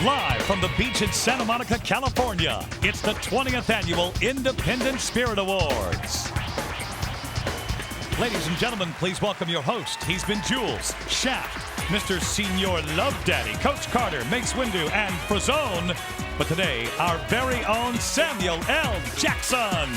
Live from the beach in Santa Monica, California, it's the 20th Annual Independent Spirit Awards. Ladies and gentlemen, please welcome your host. He's been Jules, Shaft, Mr. Senior Love Daddy, Coach Carter, Mace Windu, and Frazone. But today, our very own Samuel L. Jackson.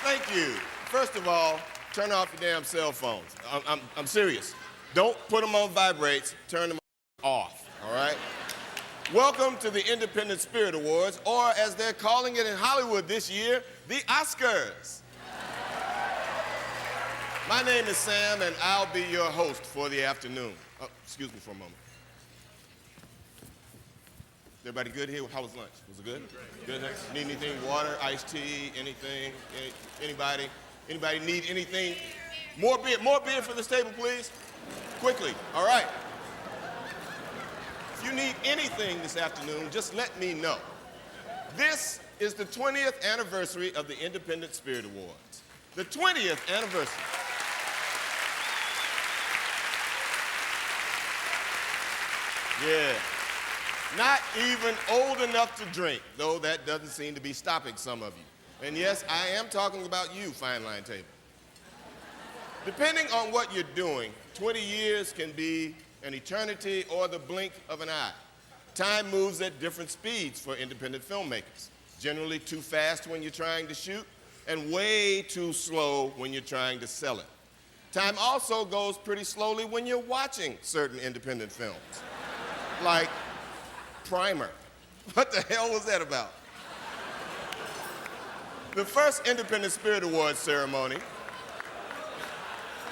Thank you. First of all, turn off your damn cell phones. I'm serious. Don't put them on vibrates. Turn them off, all right? Welcome to the Independent Spirit Awards, or as they're calling it in Hollywood this year, the Oscars. My name is Sam, and I'll be your host for the afternoon. Oh, excuse me for a moment. Everybody good here? How was lunch? Was it good? Good. Need anything? Water, iced tea, anything? Anybody? Anybody need anything? More beer for this table, please. Quickly. All right. If you need anything this afternoon, just let me know. This is the 20th anniversary of the Independent Spirit Awards. The 20th anniversary. Yeah. Not even old enough to drink, though that doesn't seem to be stopping some of you. And yes, I am talking about you, Fine Line Table. Depending on what you're doing, 20 years can be an eternity or the blink of an eye. Time moves at different speeds for independent filmmakers. Generally too fast when you're trying to shoot, and way too slow when you're trying to sell it. Time also goes pretty slowly when you're watching certain independent films. Like Primer. What the hell was that about? The first Independent Spirit Awards ceremony,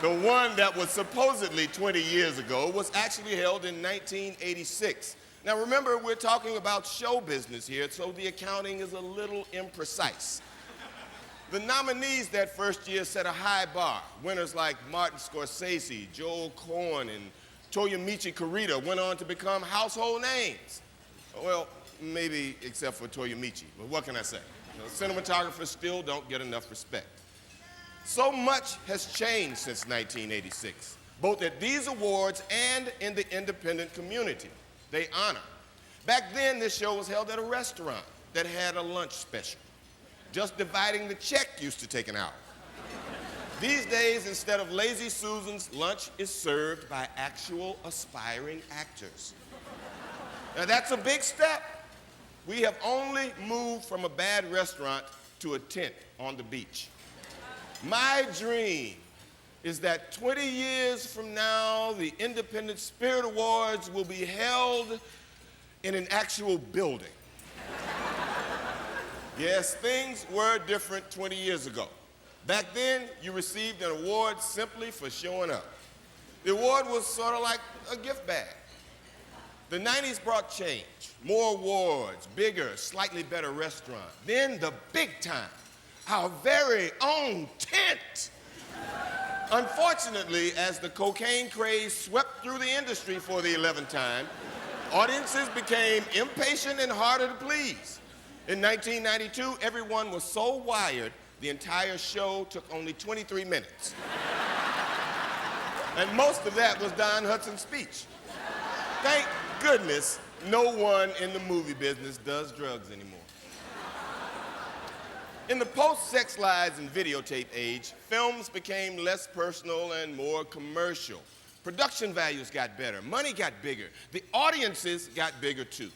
the one that was supposedly 20 years ago, was actually held in 1986. Now remember, we're talking about show business here, so the accounting is a little imprecise. The nominees that first year set a high bar. Winners like Martin Scorsese, Joel Coen, and Toyomichi Kurita went on to become household names. Well, maybe except for Toyomichi, but what can I say? Cinematographers still don't get enough respect. So much has changed since 1986, both at these awards and in the independent community they honor. Back then, this show was held at a restaurant that had a lunch special. Just dividing the check used to take an hour. These days, instead of Lazy Susan's, lunch is served by actual aspiring actors. Now, that's a big step. We have only moved from a bad restaurant to a tent on the beach. My dream is that 20 years from now, the Independent Spirit Awards will be held in an actual building. Yes, things were different 20 years ago. Back then, you received an award simply for showing up. The award was sort of like a gift bag. The 90s brought change, more awards, bigger, slightly better restaurant. Then the big time, our very own tent. Unfortunately, as the cocaine craze swept through the industry for the 11th time, audiences became impatient and harder to please. In 1992, everyone was so wired, the entire show took only 23 minutes. And most of that was Don Hudson's speech. Thank goodness no one in the movie business does drugs anymore. In the post-sex lies and videotape age, films became less personal and more commercial. Production values got better, money got bigger, the audiences got bigger too.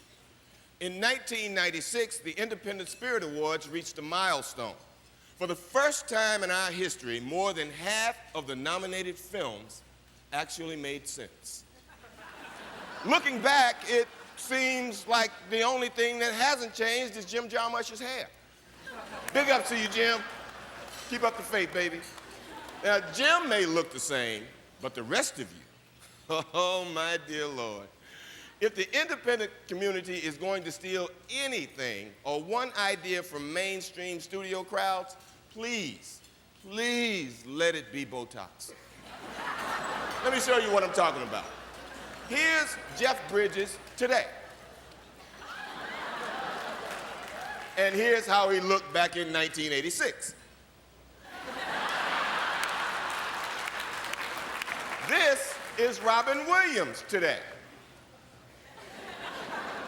In 1996, the Independent Spirit Awards reached a milestone. For the first time in our history, more than half of the nominated films actually made sense. Looking back, it seems like the only thing that hasn't changed is Jim Jarmusch's hair. Big ups to you, Jim. Keep up the faith, baby. Now, Jim may look the same, but the rest of you, oh, my dear Lord. If the independent community is going to steal anything or one idea from mainstream studio crowds, please let it be Botox. Let me show you what I'm talking about. Here's Jeff Bridges today. And here's how he looked back in 1986. This is Robin Williams today.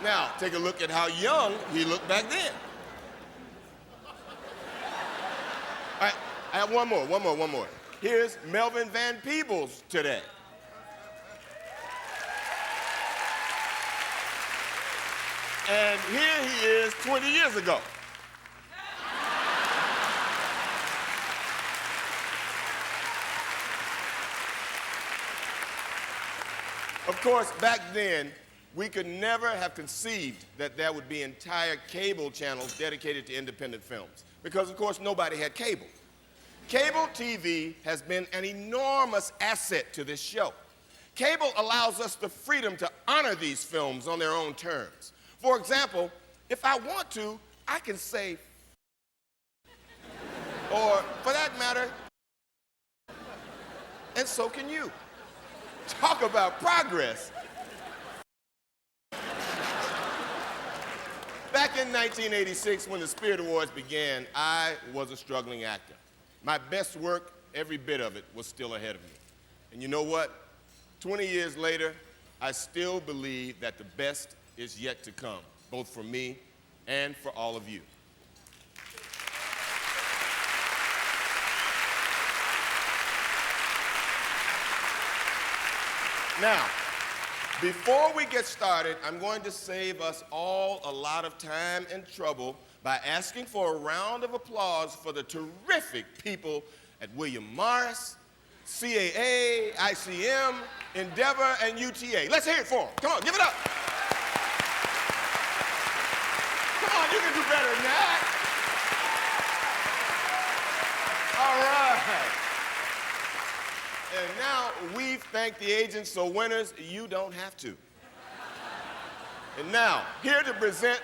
Now, take a look at how young he looked back then. All right, I have one more. Here's Melvin Van Peebles today. And here he is 20 years ago. Of course, back then, we could never have conceived that there would be entire cable channels dedicated to independent films, because, of course, nobody had cable. Cable TV has been an enormous asset to this show. Cable allows us the freedom to honor these films on their own terms. For example, if I want to, I can say, or for that matter, and so can you. Talk about progress. Back in 1986, when the Spirit Awards began, I was a struggling actor. My best work, every bit of it, was still ahead of me. And you know what? 20 years later, I still believe that the best is yet to come, both for me and for all of you. Now, before we get started, I'm going to save us all a lot of time and trouble by asking for a round of applause for the terrific people at William Morris, CAA, ICM, Endeavor, and UTA. Let's hear it for them. Come on, give it up. Come on, you can do better than that. All right. And now we've thanked the agents, so winners, you don't have to. And now, here to present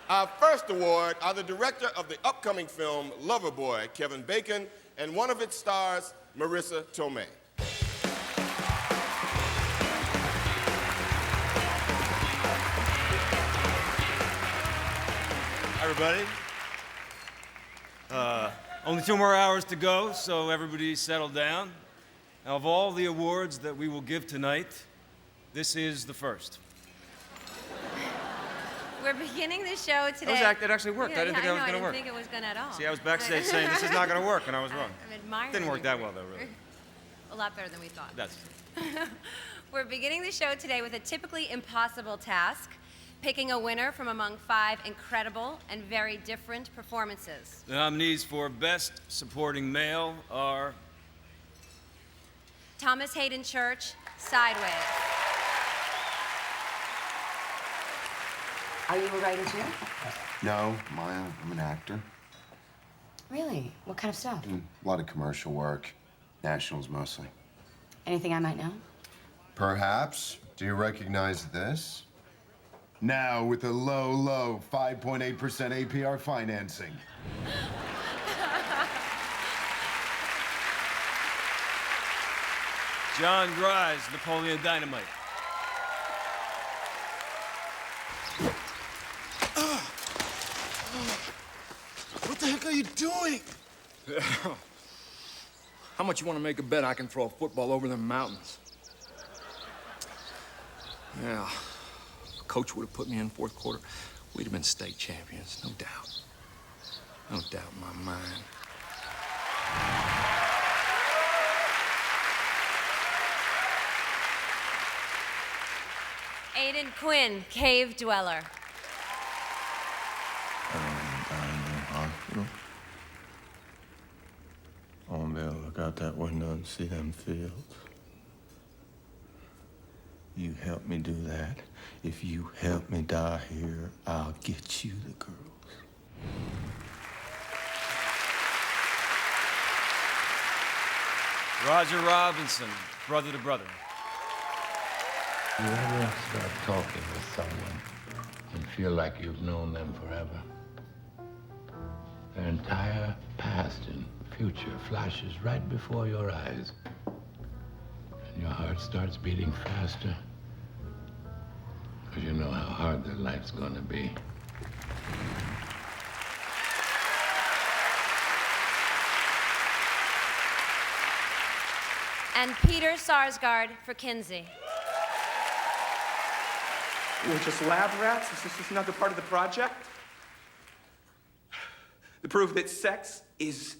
our first award are the director of the upcoming film Loverboy, Kevin Bacon, and one of its stars, Marissa Tomei. Hi, everybody. Only 2 more hours to go, so everybody settle down. Now, of all the awards that we will give tonight, this is the first. We're beginning the show today. It actually worked. Yeah, I didn't think that was going to work. I didn't think it was going to at all. See, I was backstage saying this is not going to work, and I was wrong. I'm admiring Didn't work you. that well, though, really. A lot better than we thought. That's We're beginning the show today with a typically impossible task, picking a winner from among 5 incredible and very different performances. the nominees for Best Supporting Male are Thomas Haden Church, Sideways. Are you a writer too? No, Maya, I'm an actor. Really? What kind of stuff? A lot of commercial work. Nationals mostly. Anything I might know? Perhaps. Do you recognize this? Now with a low 5.8% APR financing. John Grise, Napoleon Dynamite. What the heck are you doing? How much you want to make a bet I can throw a football over them mountains? Yeah. If Coach would have put me in fourth quarter, we'd have been state champions, no doubt. No doubt in my mind. Aidan Quinn, Cave Dweller. Hospital. I won't be able to look out that window and see them fields. You help me do that. If you help me die here, I'll get you the girls. Roger Robinson, Brother to Brother. You ever start talking with someone and feel like you've known them forever? Their entire past and future flashes right before your eyes. And your heart starts beating faster. Because you know how hard their life's gonna be. And Peter Sarsgaard for Kinsey. We're just lab rats? Is this just another part of the project? To prove that sex is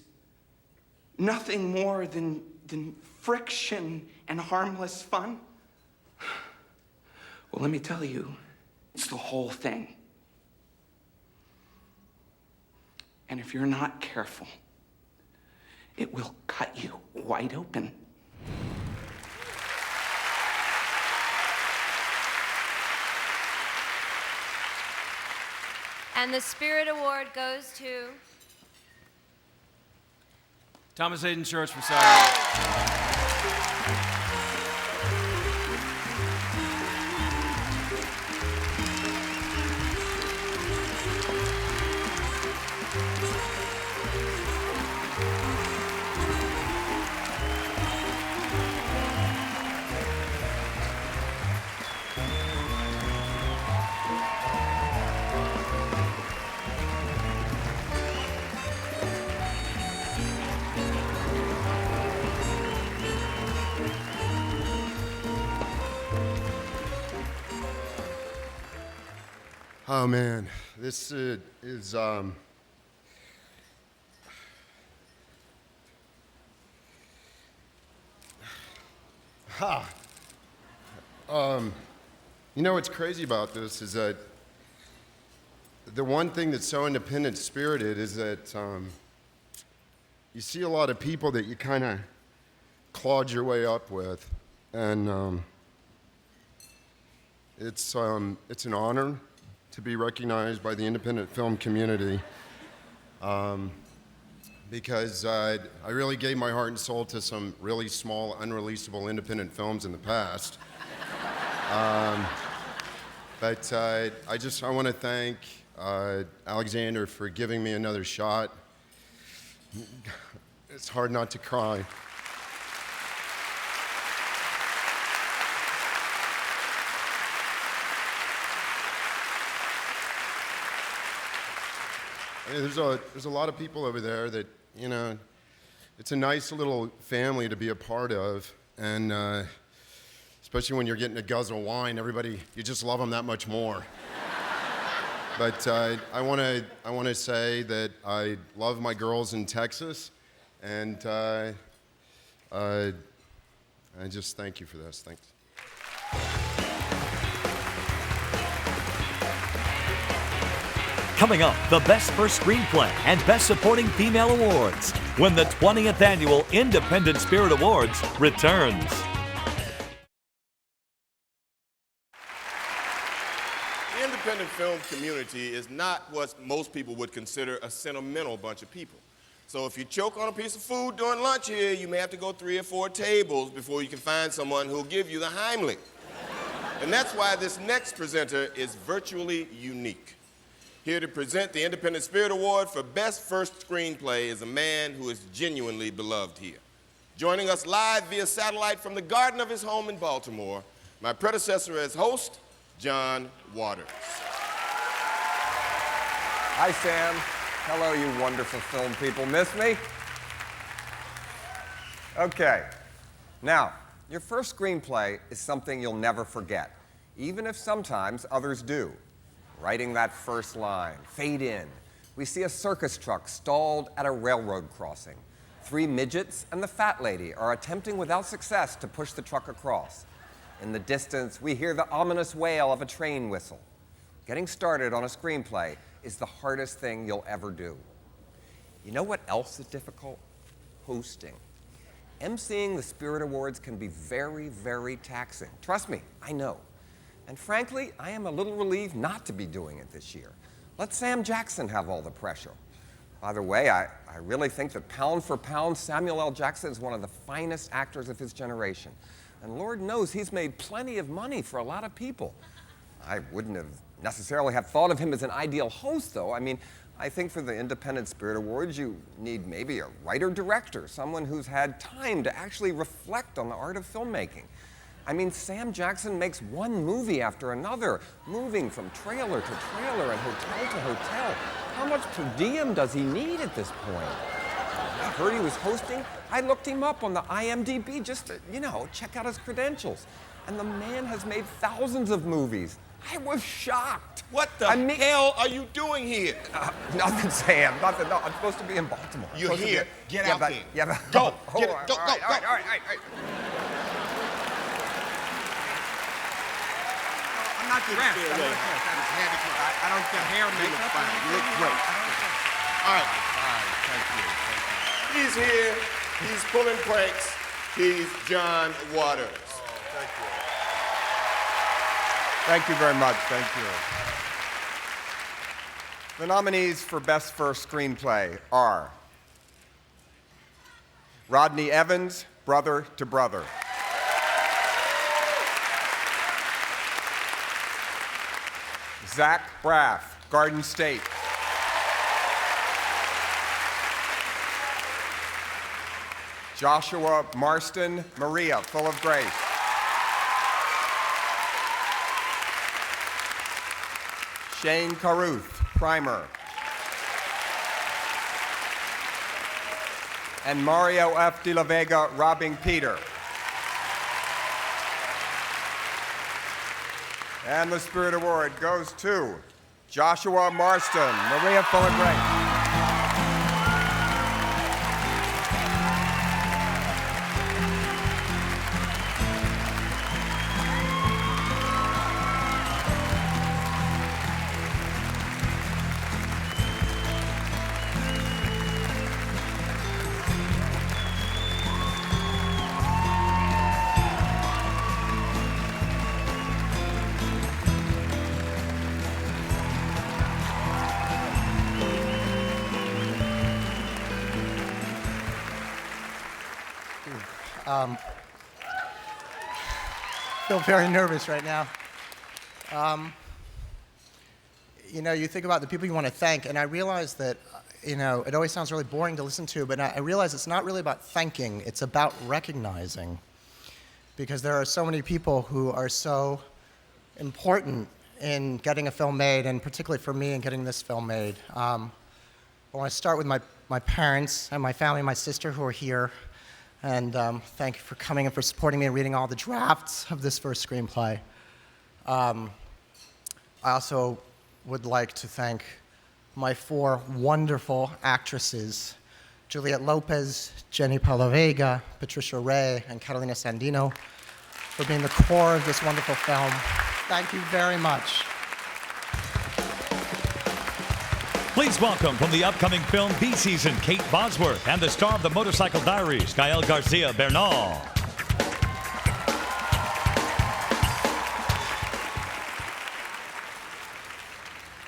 nothing more than friction and harmless fun? Well, let me tell you, it's the whole thing. And if you're not careful, it will cut you wide open. And the Spirit Award goes to Thomas Haden Church for Sandino. Oh man, this is you know what's crazy about this is that the one thing that's so independent spirited is that you see a lot of people that you kind of clawed your way up with, and it's an honor to be recognized by the independent film community because I really gave my heart and soul to some really small, unreleasable independent films in the past. But I want to thank Alexander for giving me another shot. It's hard not to cry. There's a lot of people over there that, you know, it's a nice little family to be a part of, and especially when you're getting a guzzle of wine, everybody, you just love them that much more. But I want to say that I love my girls in Texas, and I just thank you for this. Thanks. Coming up, the Best First Screenplay and Best Supporting Female Awards when the 20th Annual Independent Spirit Awards returns. The independent film community is not what most people would consider a sentimental bunch of people. So if you choke on a piece of food during lunch here, you may have to go 3 or 4 tables before you can find someone who'll give you the Heimlich. And that's why this next presenter is virtually unique. Here to present the Independent Spirit Award for Best First Screenplay is a man who is genuinely beloved here. Joining us live via satellite from the garden of his home in Baltimore, my predecessor as host, John Waters. Hi, Sam. Hello, you wonderful film people. Miss me? Okay. Now, your first screenplay is something you'll never forget, even if sometimes others do. Writing that first line, fade in. We see a circus truck stalled at a railroad crossing. 3 midgets and the fat lady are attempting without success to push the truck across. In the distance, we hear the ominous wail of a train whistle. Getting started on a screenplay is the hardest thing you'll ever do. You know what else is difficult? Hosting. emceeing the Spirit Awards can be very, very taxing. Trust me, I know. And frankly, I am a little relieved not to be doing it this year. Let Sam Jackson have all the pressure. By the way, I really think that pound for pound, Samuel L. Jackson is one of the finest actors of his generation. And Lord knows he's made plenty of money for a lot of people. I wouldn't have necessarily have thought of him as an ideal host, though. I mean, I think for the Independent Spirit Awards, you need maybe a writer-director, someone who's had time to actually reflect on the art of filmmaking. I mean, Sam Jackson makes one movie after another, moving from trailer to trailer and hotel to hotel. How much per diem does he need at this point? I heard he was hosting. I looked him up on the IMDb just to, check out his credentials. And the man has made thousands of movies. I was shocked. What the hell are you doing here? Nothing, Sam. Nothing. No, I'm supposed to be in Baltimore. You're here. Get out there. Yeah, but, go. Go. Go. All right. I'm not getting scared away. I don't care. Hair makeup. Fine. You look great. All right. Thank you. He's here. He's pulling pranks. He's John Waters. Thank you. Thank you very much. Thank you. The nominees for Best First Screenplay are Rodney Evans, Brother to Brother. Zach Braff, Garden State. Joshua Marston, Maria, Full of Grace. Shane Carruth, Primer. And Mario F. de la Vega, Robbing Peter. And the Spirit Award goes to Joshua Marston, Maria, Full of Grace. I feel very nervous right now. You think about the people you want to thank, and I realize that, it always sounds really boring to listen to, but I realize it's not really about thanking, it's about recognizing. Because there are so many people who are so important in getting a film made, and particularly for me in getting this film made. I want to start with my parents and my family, my sister who are here. And thank you for coming and for supporting me and reading all the drafts of this first screenplay. I also would like to thank my 4 wonderful actresses, Juliette Lopez, Jenny Palavega, Patricia Ray, and Catalina Sandino, for being the core of this wonderful film. Thank you very much. Please welcome from the upcoming film B Season, Kate Bosworth, and the star of the Motorcycle Diaries, Gael Garcia Bernal.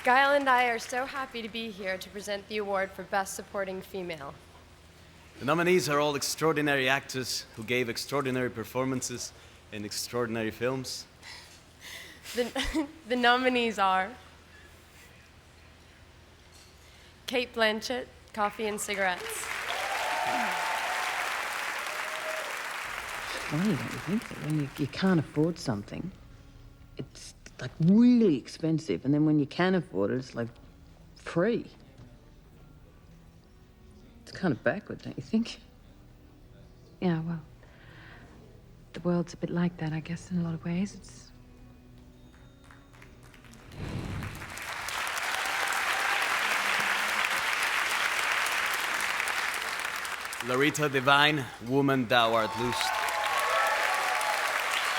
Gael and I are so happy to be here to present the award for Best Supporting Female. The nominees are all extraordinary actors who gave extraordinary performances in extraordinary films. The nominees are Kate Blanchett, Coffee and Cigarettes. Funny, don't you think, that when you can't afford something, it's like really expensive, and then when you can afford it, it's like free. It's kind of backward, don't you think? Yeah, well, the world's a bit like that, I guess, in a lot of ways. It's Larita Divine, Woman Thou Art Loosed.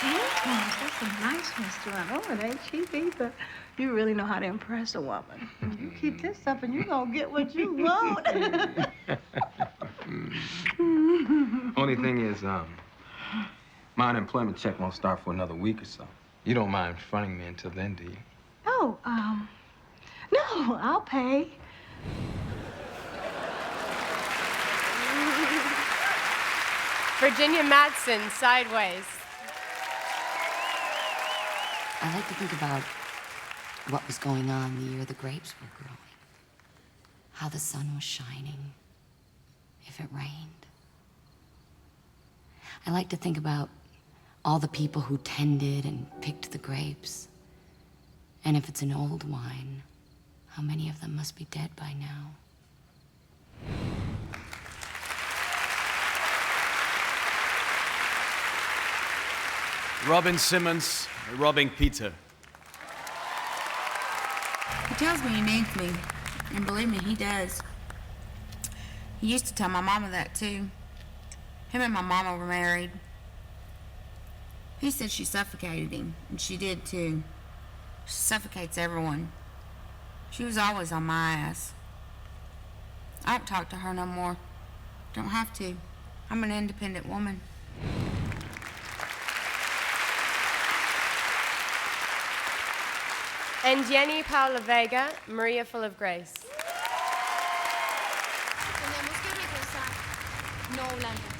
That's a nice restaurant. Oh, it ain't cheap either. You really know how to impress a woman. You keep this up and you're gonna get what you want. Only thing is, my unemployment check won't start for another week or so. You don't mind fronting me until then, do you? Oh, no, I'll pay. Virginia Madsen, Sideways. I like to think about what was going on the year the grapes were growing. How the sun was shining, if it rained. I like to think about all the people who tended and picked the grapes. And if it's an old wine, how many of them must be dead by now? Robin Simmons, robbing Peter. He tells me he needs me, and believe me, he does. He used to tell my mama that too. Him and my mama were married. He said she suffocated him, and she did too. She suffocates everyone. She was always on my ass. I don't talk to her no more. Don't have to. I'm an independent woman. And Jenny Paula Vega, Maria Full of Grace. Tenemos que regresar. No, Blanca.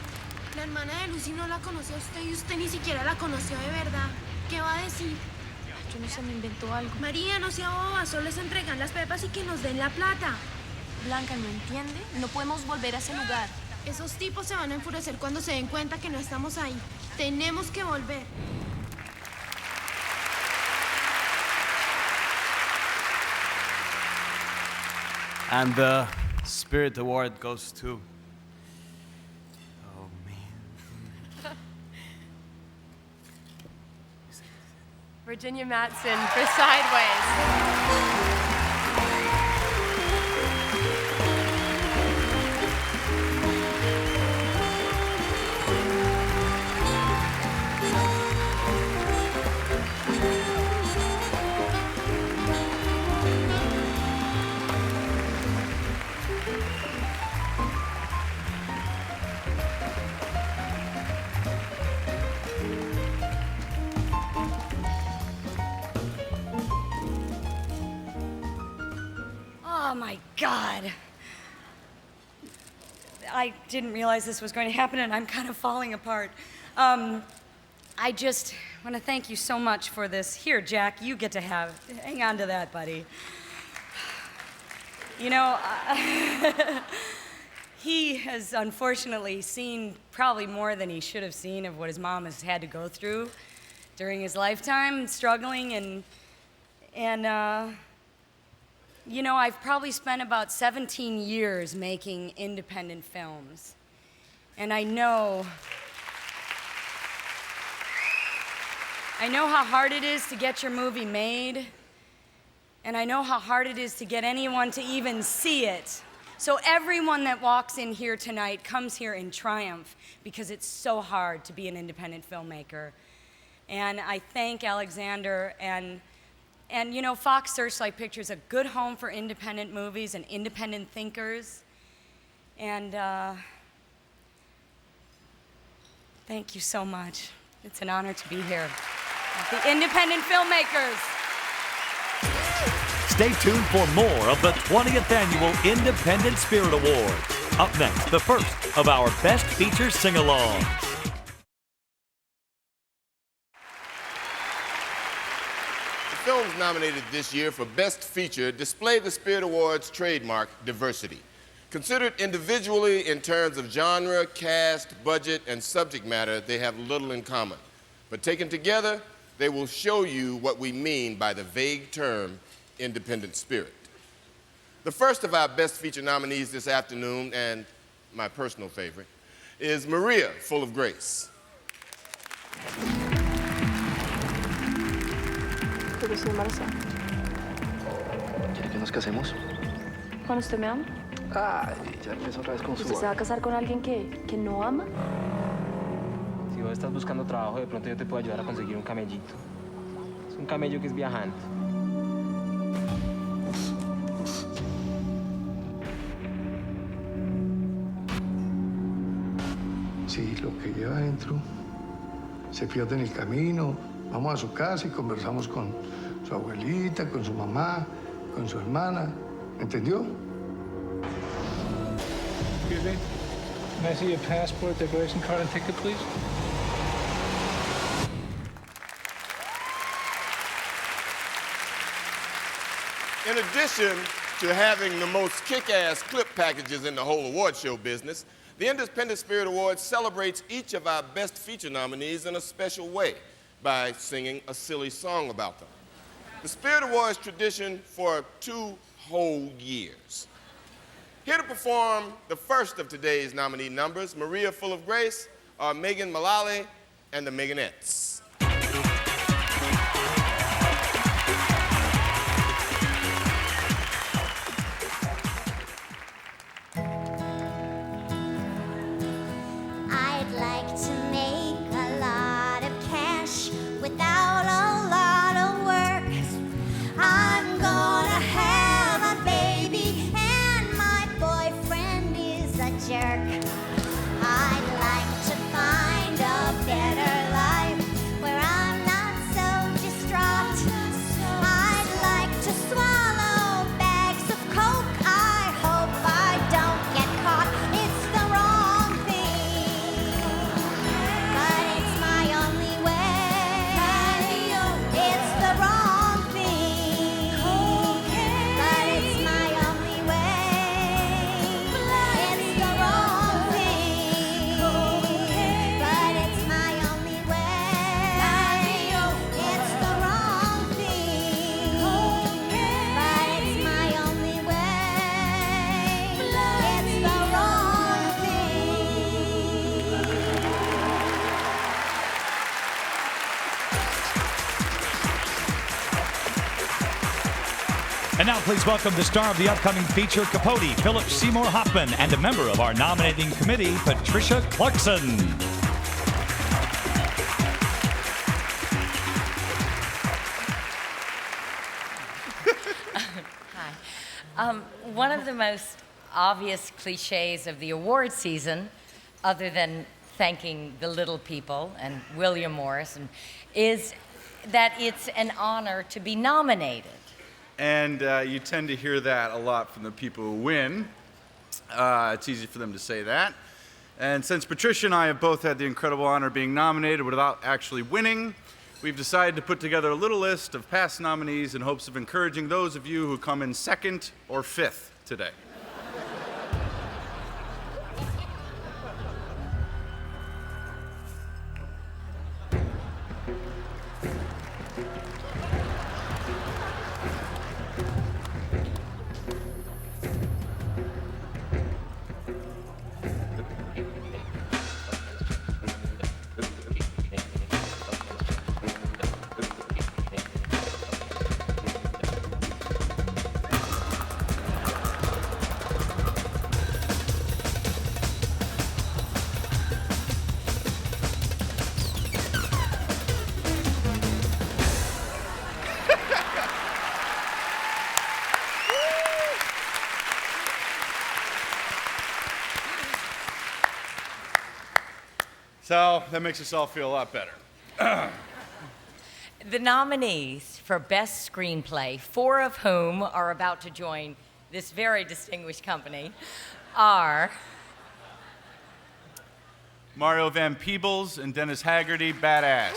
La hermana de Lucy no la conoció a usted y usted ni siquiera la conoció de verdad. ¿Qué va a decir? Yo no sé, me inventó algo. María, no sea boba, solo les entregan las pepas y que nos den la plata. Blanca, ¿no entiende? No podemos volver a ese lugar. Esos tipos se van a enfurecer cuando se den cuenta que no estamos ahí. Tenemos que volver. And the Spirit Award goes to... Oh, man. Virginia Madsen for Sideways. Oh my God. I didn't realize this was going to happen and I'm kind of falling apart. I just want to thank you so much for this. Here, Jack, you get to hang on to that, buddy. You know, he has unfortunately seen probably more than he should have seen of what his mom has had to go through during his lifetime, struggling and you know, I've probably spent about 17 years making independent films. And I know how hard it is to get your movie made. And I know how hard it is to get anyone to even see it. So everyone that walks in here tonight comes here in triumph because it's so hard to be an independent filmmaker. And I thank Alexander and you know, Fox Searchlight Pictures, a good home for independent movies and independent thinkers. And thank you so much. It's an honor to be here. The independent filmmakers. Stay tuned for more of the 20th Annual Independent Spirit Awards. Up next, the first of our Best Feature Sing-Alongs. Films nominated this year for Best Feature display the Spirit Awards trademark diversity. Considered individually in terms of genre, cast, budget, and subject matter, they have little in common. But taken together, they will show you what we mean by the vague term independent spirit. The first of our Best Feature nominees this afternoon, and my personal favorite, is Maria Full of Grace. Porque estoy embarazada. ¿Quiere que nos casemos? ¿Cuándo usted me ama? Ay, ya empezó otra vez con su... ¿Usted se va a casar con alguien que no ama? Si vos estás buscando trabajo, de pronto yo te puedo ayudar a conseguir un camellito. Es un camello que es viajante. Sí, lo que lleva adentro se pierde en el camino. Vamos a su casa y conversamos con su abuelita, con su mamá, con su hermana. ¿Entendió? Excuse me. Can I see your passport, declaration card, and ticket, please? In addition to having the most kick-ass clip packages in the whole award show business, the Independent Spirit Awards celebrates each of our Best Feature nominees in a special way by singing a silly song about them. The Spirit Awards tradition for 2 whole years. Here to perform the first of today's nominee numbers, Maria Full of Grace, are Megan Mullally and the Meganettes. And now please welcome the star of the upcoming feature, Capote, Philip Seymour Hoffman, and a member of our nominating committee, Patricia Clarkson. Hi. One of the most obvious cliches of the award season, other than thanking the little people and William Morris, is that it's an honor to be nominated. And you tend to hear that a lot from the people who win. It's easy for them to say that. And since Patricia and I have both had the incredible honor of being nominated without actually winning, we've decided to put together a little list of past nominees in hopes of encouraging those of you who come in second or fifth today. So that makes us all feel a lot better. The nominees for Best Screenplay, 4 of whom are about to join this very distinguished company, are Mario Van Peebles and Dennis Haggerty, Badass.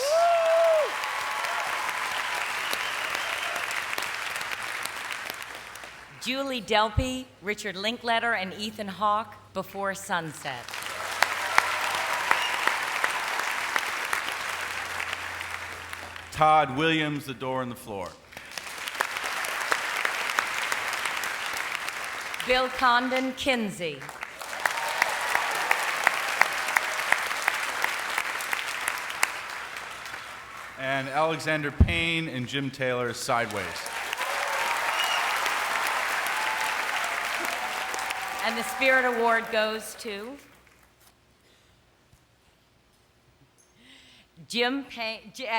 Julie Delpy, Richard Linkletter, and Ethan Hawke, Before Sunset. Todd Williams, The Door and the Floor. Bill Condon, Kinsey. And Alexander Payne and Jim Taylor, Sideways. And the Spirit Award goes to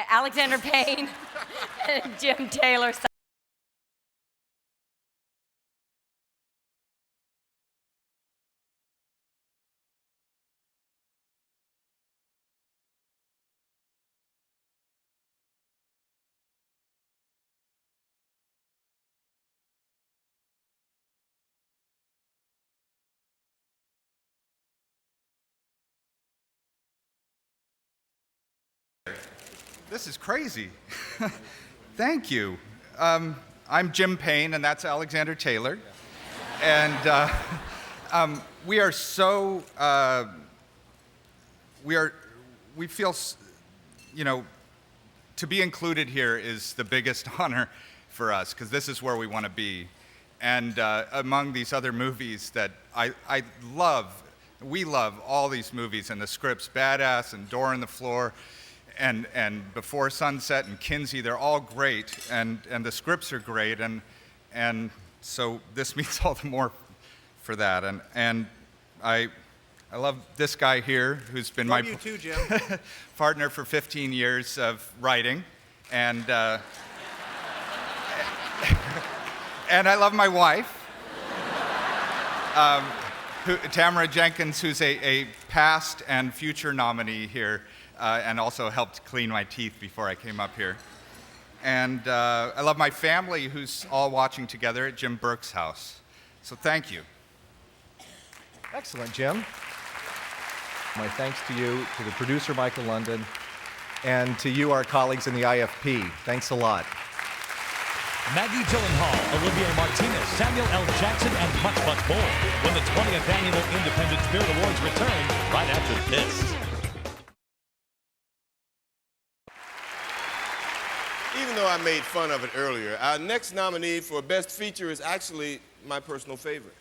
Alexander Payne and Jim Taylor. This is crazy. Thank you. I'm Jim Payne, and that's Alexander Taylor. And we are so, we feel, you know, to be included here is the biggest honor for us, because this is where we want to be. And among these other movies that I love, we love all these movies, and the scripts, Badass and Door on the Floor, and Before Sunset and Kinsey, they're all great, and the scripts are great, and so this means all the more for that. And I love this guy here, who's been my partner for 15 years of writing, and and I love my wife, Tamara Jenkins, who's a past and future nominee here. And also helped clean my teeth before I came up here. And I love my family, who's all watching together at Jim Burke's house. So thank you. Excellent, Jim. My thanks to you, to the producer, Michael London, and to you, our colleagues in the IFP. Thanks a lot. Maggie Gyllenhaal, Olivia Martinez, Samuel L. Jackson, and much, much more when the 20th Annual Independent Spirit Awards return right after this. Even though I made fun of it earlier, our next nominee for Best Feature is actually my personal favorite.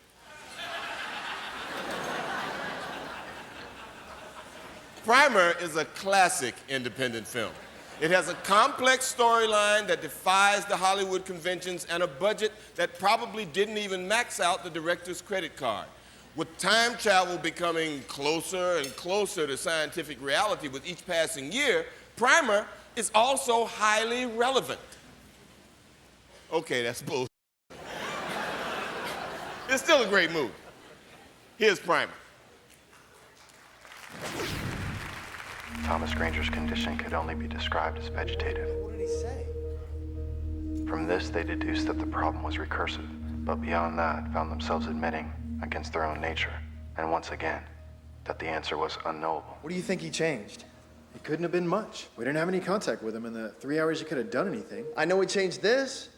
Primer is a classic independent film. It has a complex storyline that defies the Hollywood conventions and a budget that probably didn't even max out the director's credit card. With time travel becoming closer and closer to scientific reality with each passing year, Primer is also highly relevant. Okay, that's bull. It's still a great movie. Here's Primer. Thomas Granger's condition could only be described as vegetative. What did he say? From this, they deduced that the problem was recursive, but beyond that, found themselves admitting, against their own nature, and once again, that the answer was unknowable. What do you think he changed? It couldn't have been much. We didn't have any contact with him in the 3 hours he could have done anything. I know he changed this.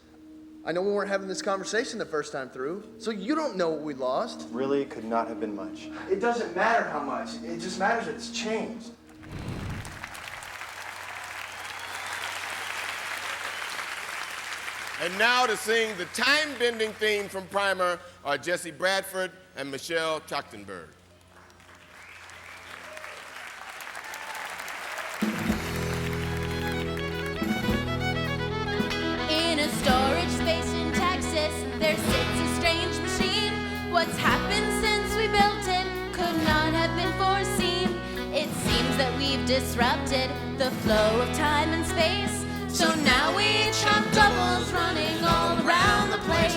I know we weren't having this conversation the first time through, so you don't know what we lost. Really could not have been much. It doesn't matter how much. It just matters that it's changed. And now to sing the time-bending theme from Primer are Jesse Bradford and Michelle Trachtenberg. In a storage space in Texas, there sits a strange machine. What's happened since we built it could not have been foreseen. It seems that we've disrupted the flow of time and space. So now we each have doubles running all around the place.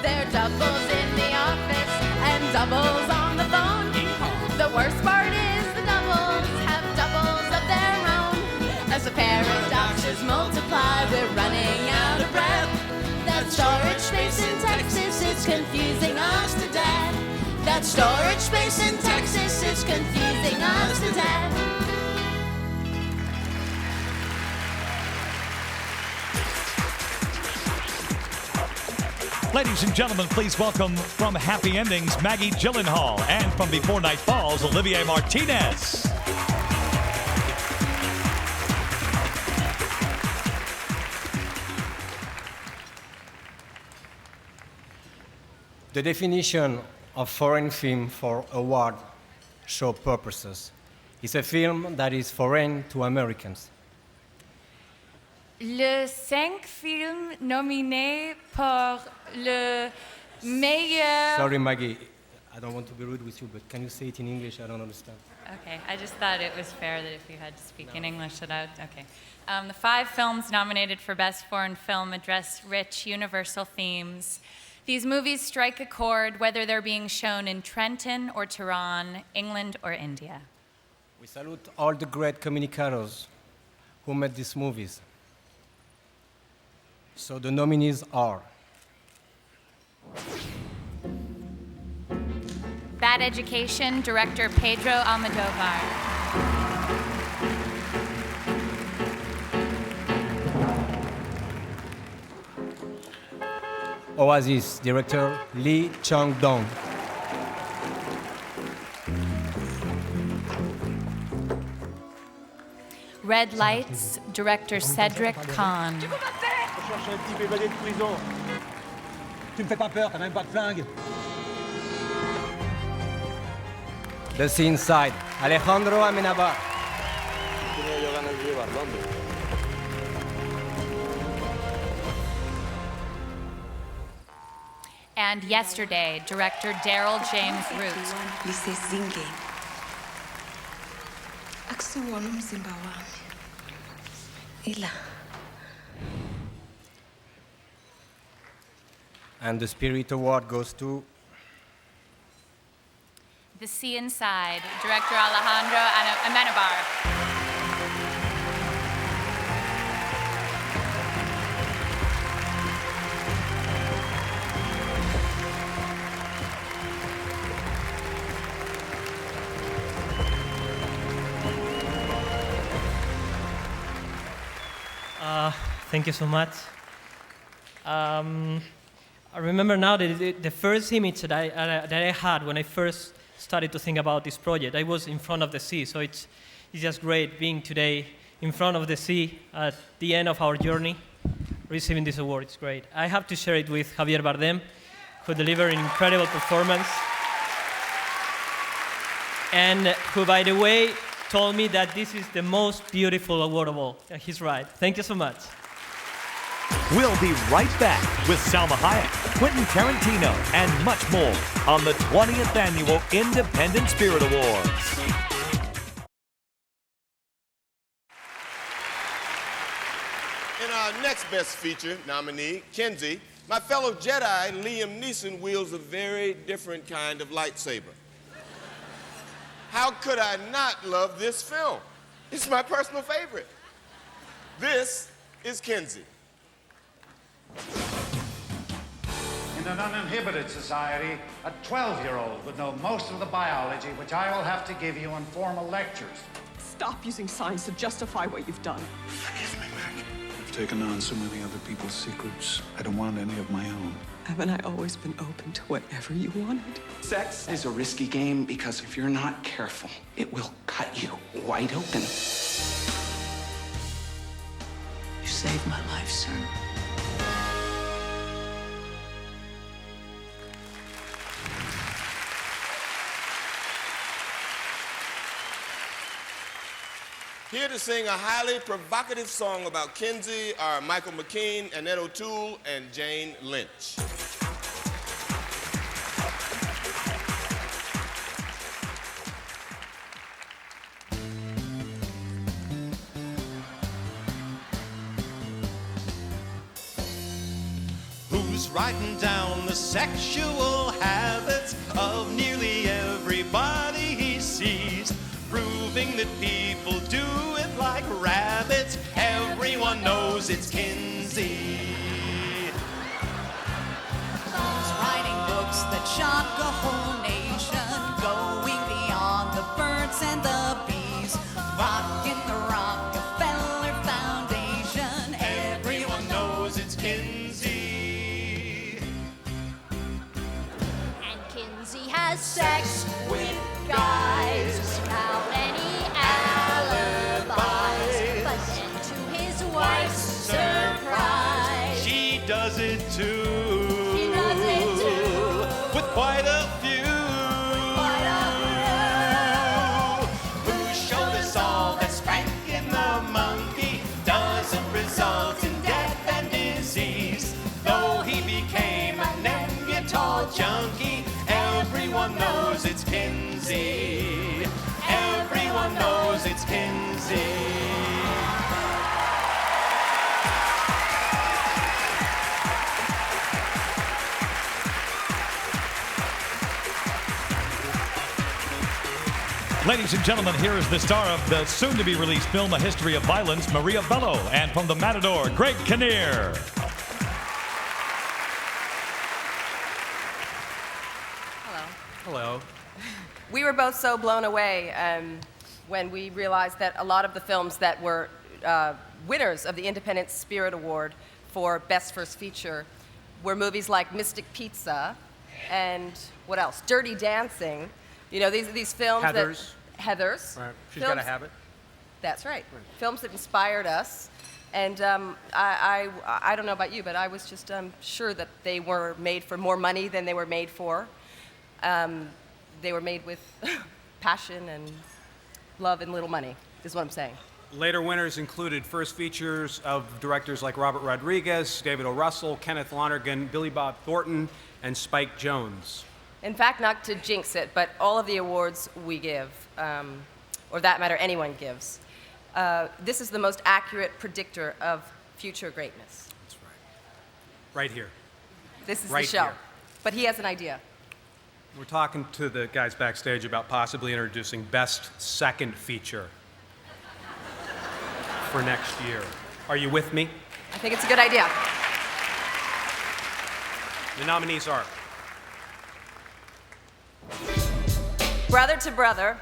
They're doubles in the office and doubles on the phone. The worst part is the doubles have doubles of their own. As the paradoxes multiply, we're running out of breath. That storage space in Texas is confusing us to death. That storage space in Texas is confusing us to death. Ladies and gentlemen, please welcome from Happy Endings, Maggie Gyllenhaal, and from Before Night Falls, Olivier Martinez. The definition of foreign film for award show purposes is a film that is foreign to Americans. Les 5 films nominés pour le meilleur... Sorry, Maggie, I don't want to be rude with you, but can you say it in English? I don't understand. Okay, I just thought it was fair that if you had to speak in English that I would, okay. The 5 films nominated for Best Foreign Film address rich, universal themes. These movies strike a chord whether they're being shown in Trenton or Tehran, England or India. We salute all the great communicators who made these movies. So the nominees are Bad Education, director Pedro Almodovar. Oasis, director Lee Chang-dong. Red Lights, director Cedric Kahn. Je cherche un type évadé de prison. Tu me fais pas peur, t'as même pas de flingue. The Sea Inside, Alejandro Amenabar. Tenía yo ganas de llevar Londres. And Yesterday, director Daryl James Root. Lisezinge. Akusiwona umzimba wami. Ila. And the Spirit Award goes to The Sea Inside, director Alejandro Amenabar. Thank you so much. I remember now that the first image that I had when I first started to think about this project, I was in front of the sea, so it's just great being today in front of the sea at the end of our journey, receiving this award. It's great. I have to share it with Javier Bardem, who delivered an incredible performance, and who, by the way, told me that this is the most beautiful award of all. And he's right. Thank you so much. We'll be right back with Salma Hayek, Quentin Tarantino, and much more on the 20th Annual Independent Spirit Awards. In our next Best Feature nominee, Kinsey, my fellow Jedi Liam Neeson wields a very different kind of lightsaber. How could I not love this film? It's my personal favorite. This is Kinsey. In an uninhibited society, a 12-year-old would know most of the biology, which I will have to give you in formal lectures. Stop using science to justify what you've done. Forgive me, Meg. I've taken on so many other people's secrets. I don't want any of my own. Haven't I always been open to whatever you wanted? Sex is a risky game because if you're not careful, it will cut you wide open. You saved my life, sir. Here to sing a highly provocative song about Kinsey are Michael McKean, Annette O'Toole, and Jane Lynch. Who's writing down the sexual habits of nearly everybody he sees, proving that people do it like rabbits? Everyone knows it's Kinsey. Who's writing books that shock a whole nation, going beyond the birds and the bees, rocking the Rockefeller Foundation? Everyone knows it's Kinsey. And Kinsey has sex with guys without any alibis. But then to his wife's surprise, She does it too. he does it too. With quite a few. Who showed us all that spanking the monkey doesn't result in death and disease. Though he became a Neanderthal junkie, everyone knows it's Kinsey. Everyone knows it's Kinsey. Ladies and gentlemen, here is the star of the soon-to-be-released film A History of Violence, Maria Bello, and from The Matador, Greg Kinnear. Hello. We were both so blown away when we realized that a lot of the films that were winners of the Independent Spirit Award for Best First Feature were movies like Mystic Pizza and what else? Dirty Dancing. You know, these films Heathers. Heathers. Right. She's Films- got a habit. That's right. Films that inspired us. And I don't know about you, but I was just sure that they were made for more money than they were made for. They were made with passion and love and little money, is what I'm saying. Later winners included first features of directors like Robert Rodriguez, David O. Russell, Kenneth Lonergan, Billy Bob Thornton, and Spike Jonze. In fact, not to jinx it, but all of the awards we give, or that matter, anyone gives, this is the most accurate predictor of future greatness. That's right. Right here. This is Right the show. here. But he has an idea. We're talking to the guys backstage about possibly introducing Best Second Feature for next year. Are you with me? I think it's a good idea. The nominees are Brother to Brother,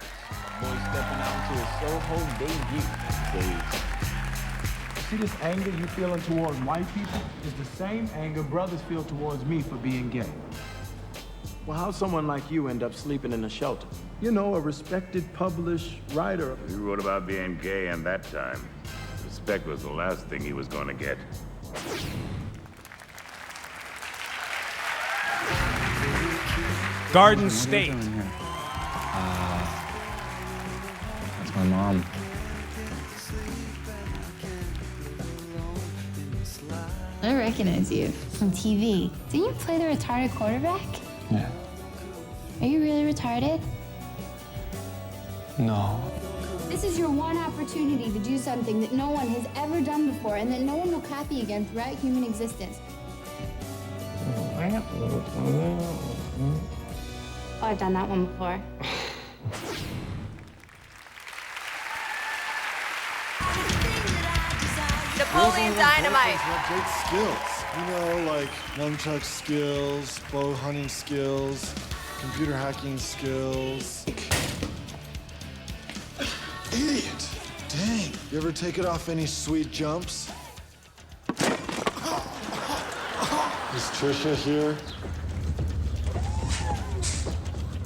Boy stepping out into his Soho debut stage. See this anger you feeling towards white people is the same anger brothers feel towards me for being gay. Well, how'd someone like you end up sleeping in a shelter? You know, a respected published writer. He wrote about being gay, and that time, respect was the last thing he was going to get. Garden State. That's my mom. Mom. I recognize you from TV. Didn't you play the retarded quarterback? Yeah. Are you really retarded? No. This is your one opportunity to do something that no one has ever done before and that no one will copy again throughout human existence. Oh, I've done that one before. Napoleon Dynamite. Great skills. You know, like nunchuck skills, bow hunting skills, computer hacking skills. Idiot! Dang. You ever take it off any sweet jumps? Is Trisha here?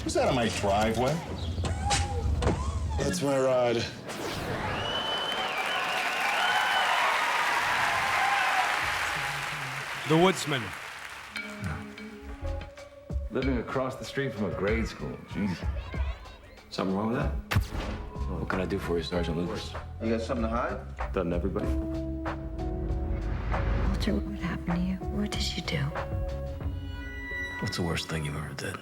Who's that on my driveway? That's my ride. The Woodsman. Living across the street from a grade school. Jeez. Something wrong with that? What can I do for you, Sergeant Lucas? You got something to hide? Doesn't everybody? Walter, what happened to you? What did you do? What's the worst thing you've ever did?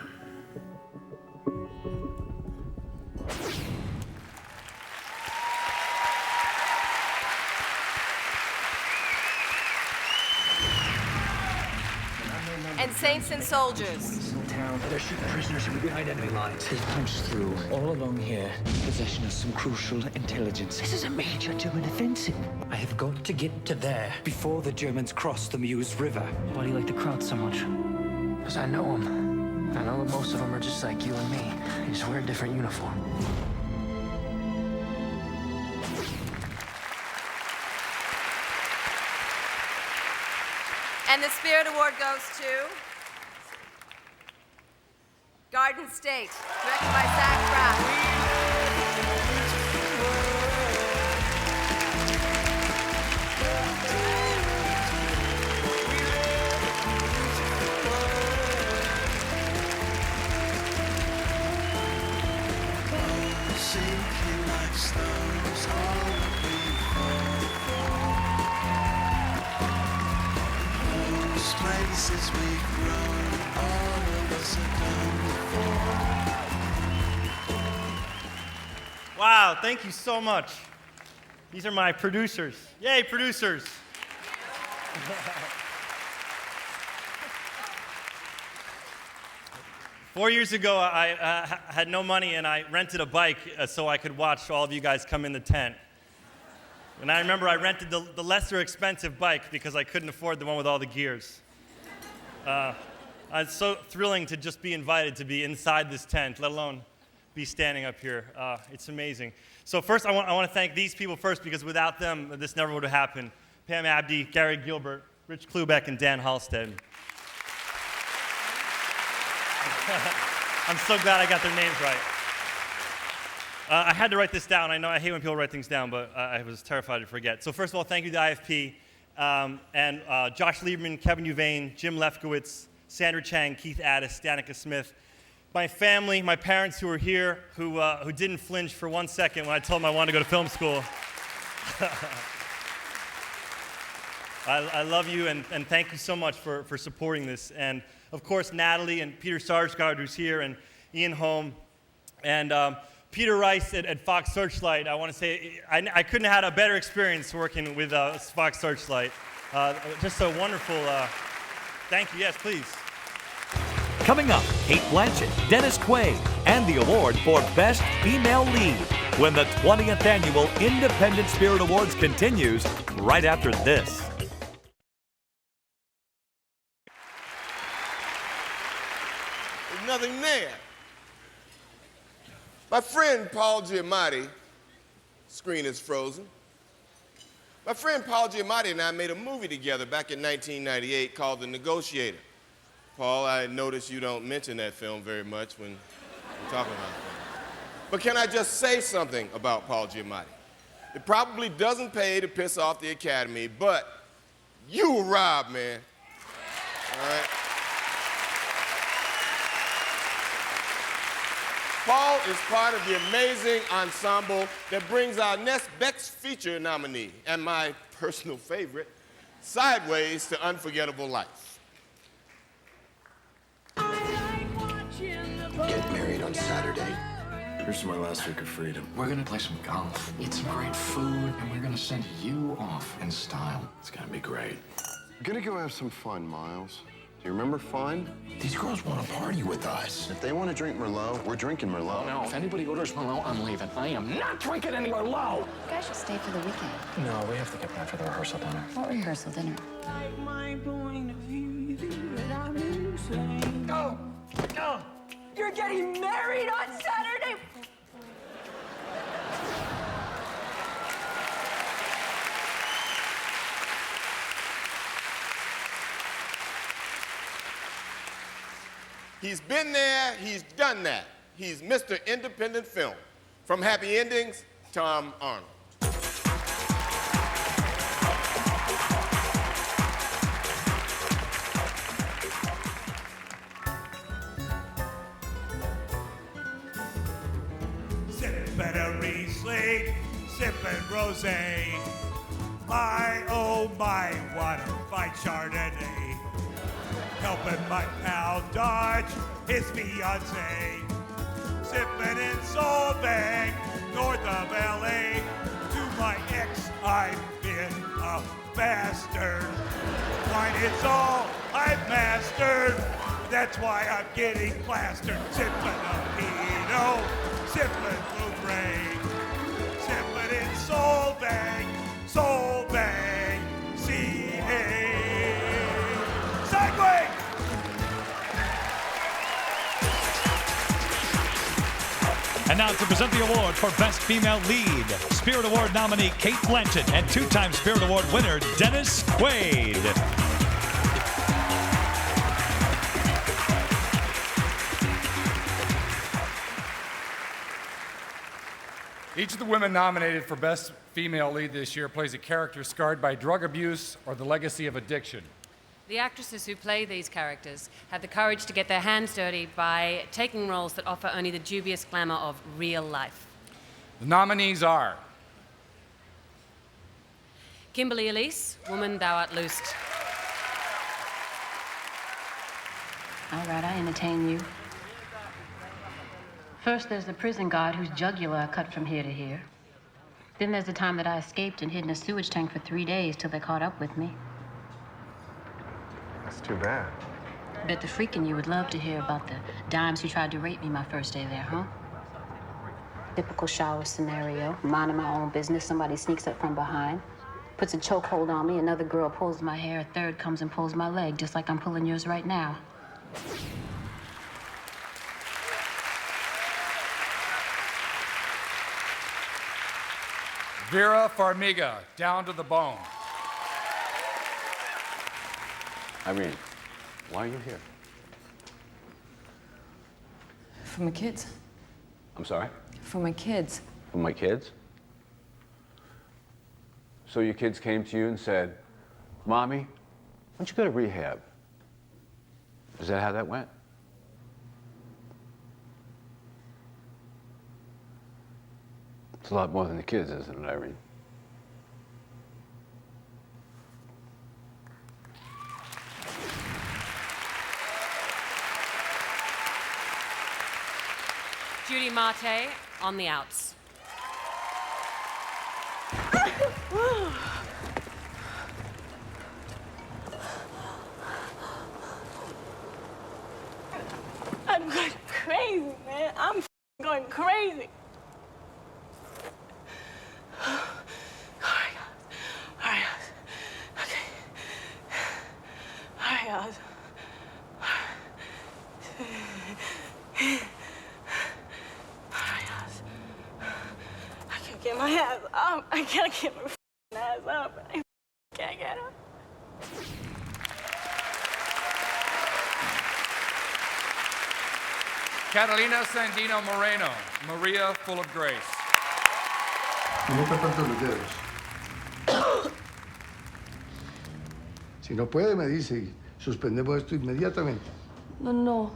And Saints and Soldiers. Town. They're shooting prisoners behind enemy lines. They've punched through all along here, possession of some crucial intelligence. This is a major German offensive. I have got to get to there before the Germans cross the Meuse River. Why do you like the crowd so much? Because I know them. I know that most of them are just like you and me. They just wear a different uniform. And the Spirit Award goes to Garden State, directed by Zach Braff. Places we've grown, all of us have done before. Wow, thank you so much. These are my producers. Yay, producers. 4 years ago, I had no money and I rented a bike so I could watch all of you guys come in the tent. And I remember I rented the lesser expensive bike because I couldn't afford the one with all the gears. It's so thrilling to just be invited to be inside this tent, let alone be standing up here. It's amazing. So first, I want to thank these people first because without them, this never would have happened. Pam Abdi, Gary Gilbert, Rich Klubeck, and Dan Halstead. I'm so glad I got their names right. I had to write this down. I know I hate when people write things down, but I was terrified to forget. So first of all, thank you to IFP, and Josh Lieberman, Kevin Uvain, Jim Lefkowitz, Sandra Chang, Keith Addis, Danica Smith, my family, my parents who are here, who didn't flinch for 1 second when I told them I wanted to go to film school. I love you, and thank you so much for supporting this. And of course, Natalie and Peter Sarsgaard, who's here, and Ian Holm, and Peter Rice at Fox Searchlight. I want to say I couldn't have had a better experience working with Fox Searchlight. Just a wonderful, thank you. Yes, please. Coming up, Kate Blanchett, Dennis Quaid, and the award for Best Female Lead when the 20th Annual Independent Spirit Awards continues right after this. There's nothing there. My friend Paul Giamatti, screen is frozen. My friend Paul Giamatti and I made a movie together back in 1998 called The Negotiator. Paul, I notice you don't mention that film very much when we're talking about it. But can I just say something about Paul Giamatti? It probably doesn't pay to piss off the Academy, but you were robbed, man. All right? Paul is part of the amazing ensemble that brings our next Best Feature nominee and my personal favorite, Sideways to Unforgettable Life. Get married on Saturday. Here's to my last week of freedom. We're gonna play some golf, eat some great food, and we're gonna send you off in style. It's gonna be great. We're gonna go have some fun, Miles. Do you remember fun? These girls want to party with us. If they want to drink Merlot, we're drinking Merlot. No, if anybody orders Merlot, I'm leaving. I am not drinking any Merlot. You guys should stay for the weekend. No, we have to get back for the rehearsal dinner. What rehearsal dinner? Oh, you're getting married on Saturday. He's been there, he's done that. He's Mr. Independent Film. From Happy Endings, Tom Arnold. Sipping a Riesling, sipping rosé. My, oh my, what a fine Chardonnay. Helping my pal dodge his fiancée. Sipping in Solvang, north of LA. To my ex, I've been a bastard. Wine is all I've mastered. That's why I'm getting plastered. Sipping a Pinot, sipping Blue Gray. Sipping in Solvang, Solvang, C.A. Sideways! And now to present the award for Best Female Lead, Spirit Award nominee Kate Blanchett and two-time Spirit Award winner Dennis Quaid. Each of the women nominated for Best Female Lead this year plays a character scarred by drug abuse or the legacy of addiction. The actresses who play these characters have the courage to get their hands dirty by taking roles that offer only the dubious glamour of real life. The nominees are Kimberly Elise, Woman Thou Art Loosed. All right, I entertain you. First, there's the prison guard whose jugular I cut from here to here. Then there's the time that I escaped and hid in a sewage tank for 3 days till they caught up with me. That's too bad. Bet the freaking you would love to hear about the dimes who tried to rape me my first day there, huh? Typical shower scenario. Minding my own business, somebody sneaks up from behind, puts a chokehold on me, another girl pulls my hair, a third comes and pulls my leg, just like I'm pulling yours right now. Vera Farmiga, Down to the Bone. Irene, why are you here? For my kids. I'm sorry? For my kids. For my kids? So your kids came to you and said, Mommy, why don't you go to rehab? Is that how that went? It's a lot more than the kids, isn't it, Irene? Judy Marte, On the Outs. I'm going crazy, man. I'm going crazy. All right, guys. Okay. All right, guys. I can't get my ass up. I can't get my ass up. I can't get up. Catalina, Sandino, Moreno, Maria, Full of Grace. No te apretes los dedos. Si no puede, me dice y suspendemos esto inmediatamente. No,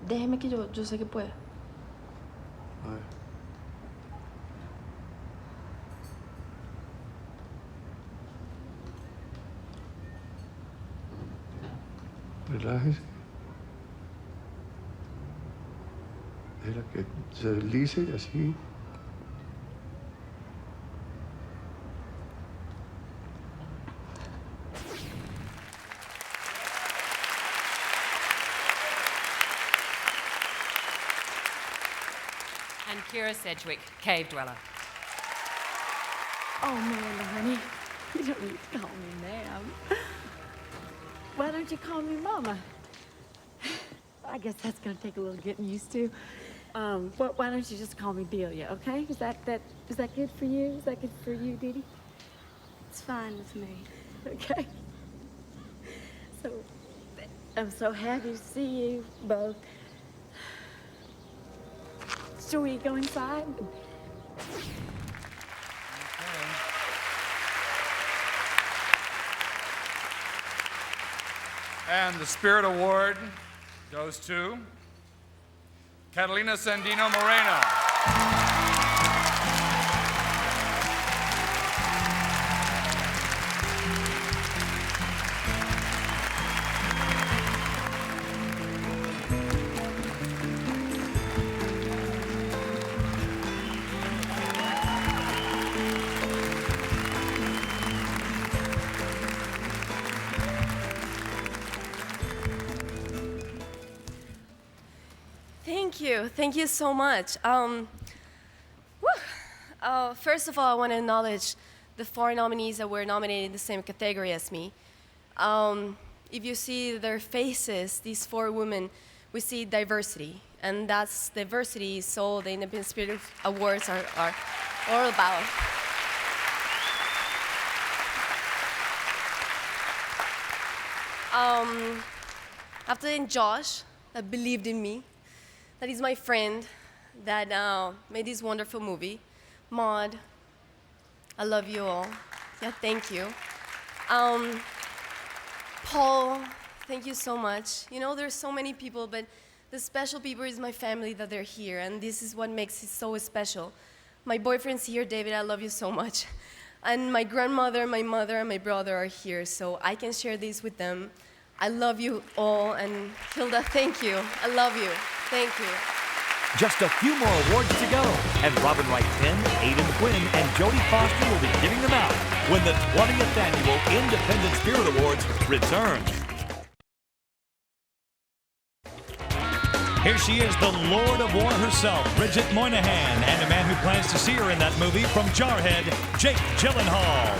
déjeme que yo sé que puede. Bye. Relájese. Deja que se deslice así. And Kira Sedgwick, Cave Dweller. Oh, Miranda, honey, you don't need to call me ma'am. Why don't you call me Mama? I guess that's gonna take a little getting used to. Why don't you just call me Delia, okay? Is that good for you? Is that good for you, Dee Dee? It's fine with me. Okay. So, I'm so happy to see you both. Shall we go inside? And the Spirit Award goes to Catalina Sandino Moreno. Thank you so much. First of all, I want to acknowledge the 4 nominees that were nominated in the same category as me. If you see their faces, these 4 women, we see diversity, and that's diversity is all the Independent Spirit Awards are all about. After then, Josh, that believed in me. That is my friend that made this wonderful movie. Maud, I love you all. Yeah, thank you. Paul, thank you so much. You know, there's so many people, but the special people is my family that they're here, and this is what makes it so special. My boyfriend's here, David, I love you so much. And my grandmother, my mother, and my brother are here, so I can share this with them. I love you all, and Hilda, thank you. I love you. Thank you. Just a few more awards to go, and Robin Wright Penn, Haden Quinn, and Jodie Foster will be giving them out when the 20th Annual Independent Spirit Awards return. Here she is, the Lord of War herself, Bridget Moynihan, and a man who plans to see her in that movie from Jarhead, Jake Gyllenhaal.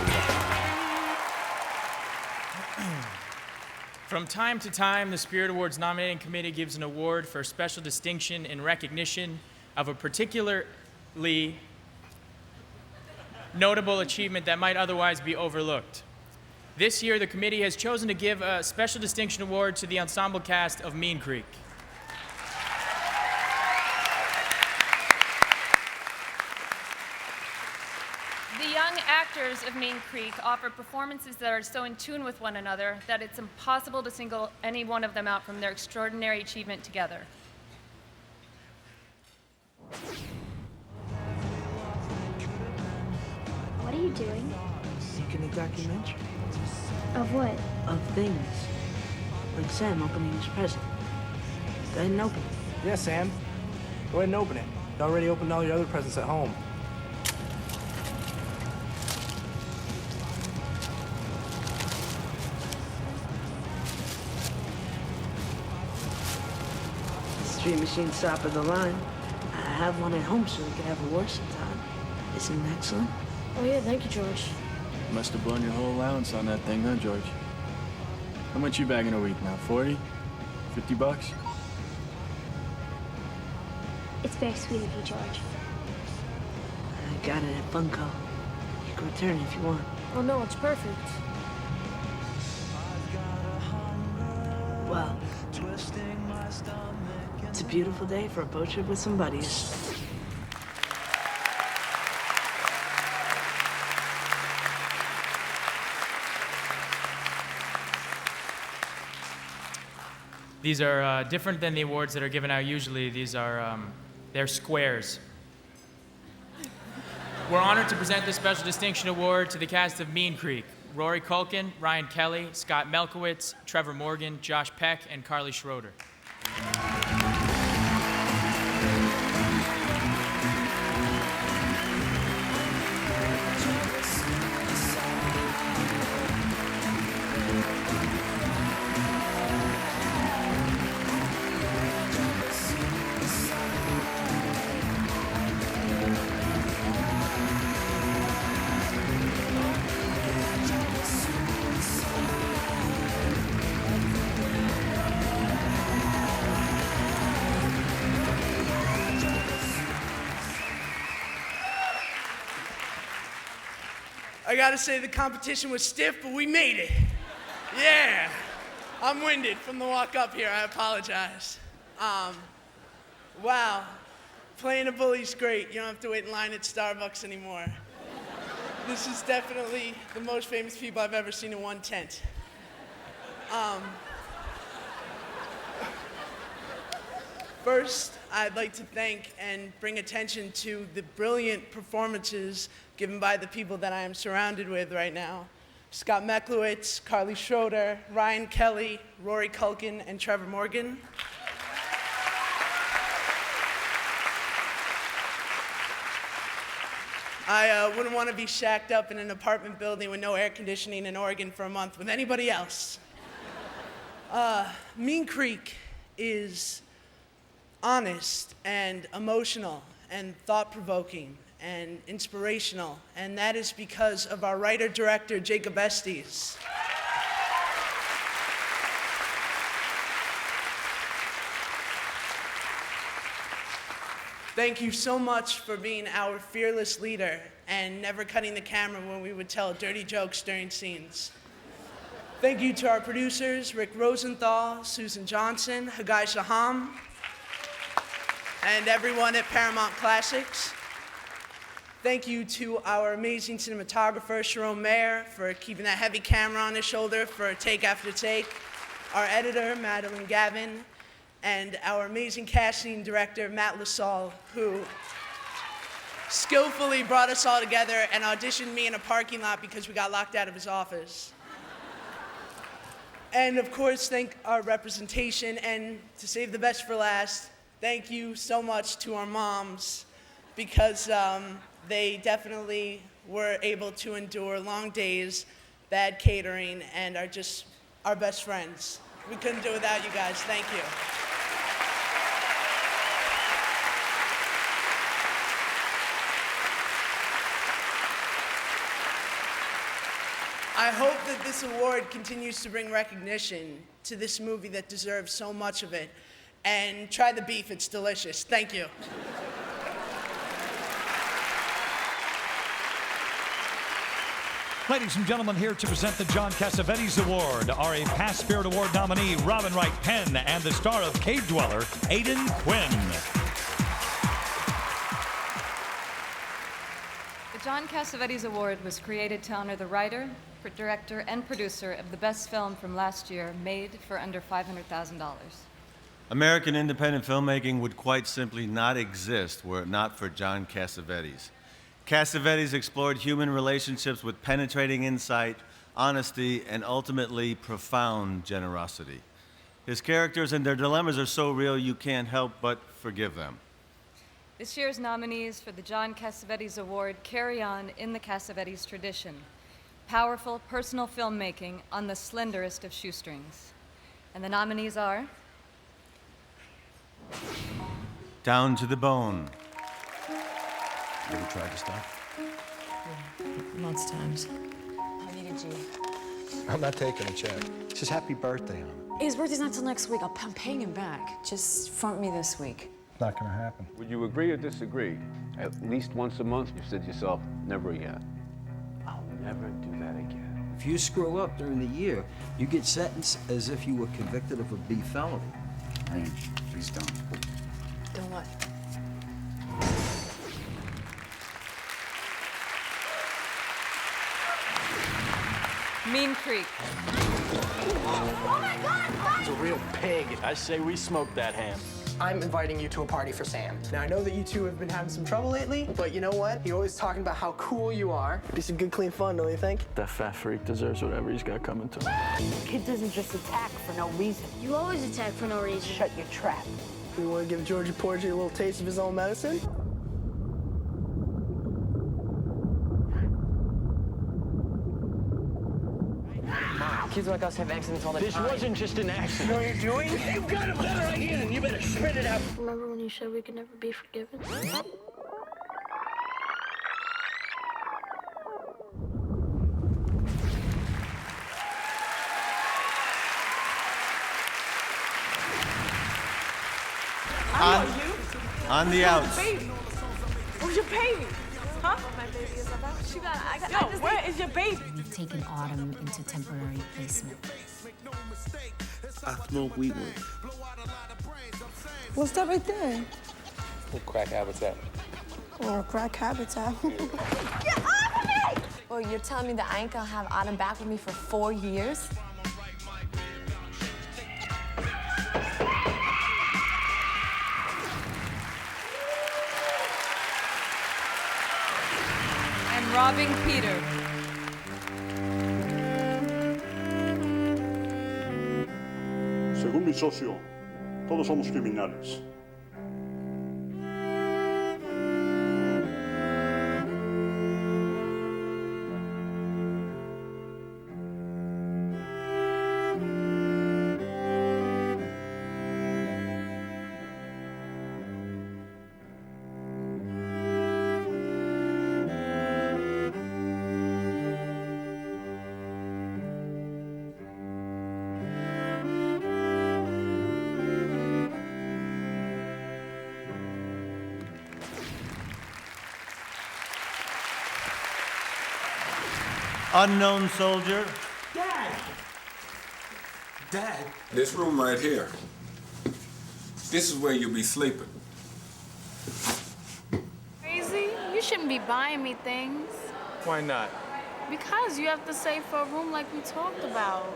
From time to time, the Spirit Awards nominating committee gives an award for special distinction in recognition of a particularly notable achievement that might otherwise be overlooked. This year, the committee has chosen to give a special distinction award to the ensemble cast of Mean Creek. The young actors of Mean Creek offer performances that are so in tune with one another that it's impossible to single any one of them out from their extraordinary achievement together. What are you doing? Making a documentary. Of what? Of things. Like Sam opening his present. Go ahead and open it. Yeah, Sam. Go ahead and open it. You already opened all your other presents at home. Street machine's top of the line. I have one at home so we can have a war sometime. Isn't it excellent? Oh yeah, thank you, George. Must have blown your whole allowance on that thing, huh, George? How much you bagging a week now? 40? 50 bucks? It's very sweet of you, George. I got it at Bunko. You can return it if you want. Oh no, it's perfect. Well, it's a beautiful day for a boat trip with some buddies. These are different than the awards that are given out usually. These are, they're squares. We're honored to present the Special Distinction Award to the cast of Mean Creek: Rory Culkin, Ryan Kelly, Scott Melkowitz, Trevor Morgan, Josh Peck, and Carly Schroeder. I gotta say the competition was stiff, but we made it. Yeah. I'm winded from the walk up here. I apologize. Wow. Playing a bully's great. You don't have to wait in line at Starbucks anymore. This is definitely the most famous people I've ever seen in one tent. First, I'd like to thank and bring attention to the brilliant performances given by the people that I am surrounded with right now. Scott Melkowitz, Carly Schroeder, Ryan Kelly, Rory Culkin, and Trevor Morgan. I wouldn't want to be shacked up in an apartment building with no air conditioning in Oregon for a month with anybody else. Mean Creek is honest and emotional and thought-provoking and inspirational, and that is because of our writer-director, Jacob Estes. Thank you so much for being our fearless leader and never cutting the camera when we would tell dirty jokes during scenes. Thank you to our producers, Rick Rosenthal, Susan Johnson, Hagai Shaham, and everyone at Paramount Classics. Thank you to our amazing cinematographer, Sharon Mayer, for keeping that heavy camera on his shoulder for take after take. Our editor, Madeline Gavin, and our amazing casting director, Matt Lasalle, who skillfully brought us all together and auditioned me in a parking lot because we got locked out of his office. And of course, thank our representation, and to save the best for last, thank you so much to our moms, because they definitely were able to endure long days, bad catering, and are just our best friends. We couldn't do it without you guys. Thank you. I hope that this award continues to bring recognition to this movie that deserves so much of it. And try the beef, it's delicious. Thank you. Ladies and gentlemen, here to present the John Cassavetes Award are a past Spirit Award nominee, Robin Wright Penn, and the star of Cave Dweller, Haden Quinn. The John Cassavetes Award was created to honor the writer, director, and producer of the best film from last year, made for under $500,000. American independent filmmaking would quite simply not exist were it not for John Cassavetes. Cassavetes explored human relationships with penetrating insight, honesty, and ultimately profound generosity. His characters and their dilemmas are so real you can't help but forgive them. This year's nominees for the John Cassavetes Award carry on in the Cassavetes tradition. Powerful personal filmmaking on the slenderest of shoestrings. And the nominees are Down to the Bone. Ever tried to stop? Lots of times. I need a G. I'm not taking a check. It says happy birthday on it. His birthday's not till next week. I'm paying him back. Just front me this week. It's not gonna happen. Would you agree or disagree? At least once a month, you said to yourself, never again. I'll never do that again. If you screw up during the year, you get sentenced as if you were convicted of a B felony. Rain, please don't. Don't what? Mean Creek. Oh my God! He's a real pig. I say we smoke that ham. I'm inviting you to a party for Sam. Now, I know that you two have been having some trouble lately, but you know what? You're always talking about how cool you are. It'd be some good, clean fun, don't you think? That fat freak deserves whatever he's got coming to him. Kid doesn't just attack for no reason. You always attack for no reason. Shut your trap. You want to give Georgie Porgy a little taste of his own medicine? Kids like us have accidents all the time. This wasn't just an accident. You know what you're doing? You've got a better idea, and you better spit it out. Remember when you said we could never be forgiven? On the outs. Where's your baby? Huh? My baby is about. Where is your baby? We've taken Autumn into temporary placement. I smoke weed with. What's that right there? What crack habitat? Or crack habitat. Well, you're telling me that I ain't gonna have Autumn back with me for 4 years? Robbing Peter. Según mi socio, todos somos criminales. Unknown soldier. Dad! Dad? This room right here. This is where you'll be sleeping. Crazy? You shouldn't be buying me things. Why not? Because you have to save for a room like we talked about.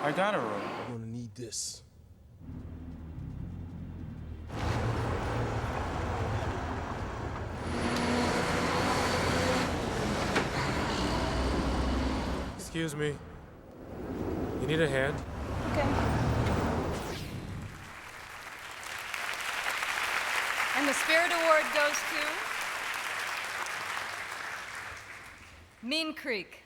I got a room. I'm gonna need this. Excuse me. You need a hand? Okay. And the Spirit Award goes to Mean Creek.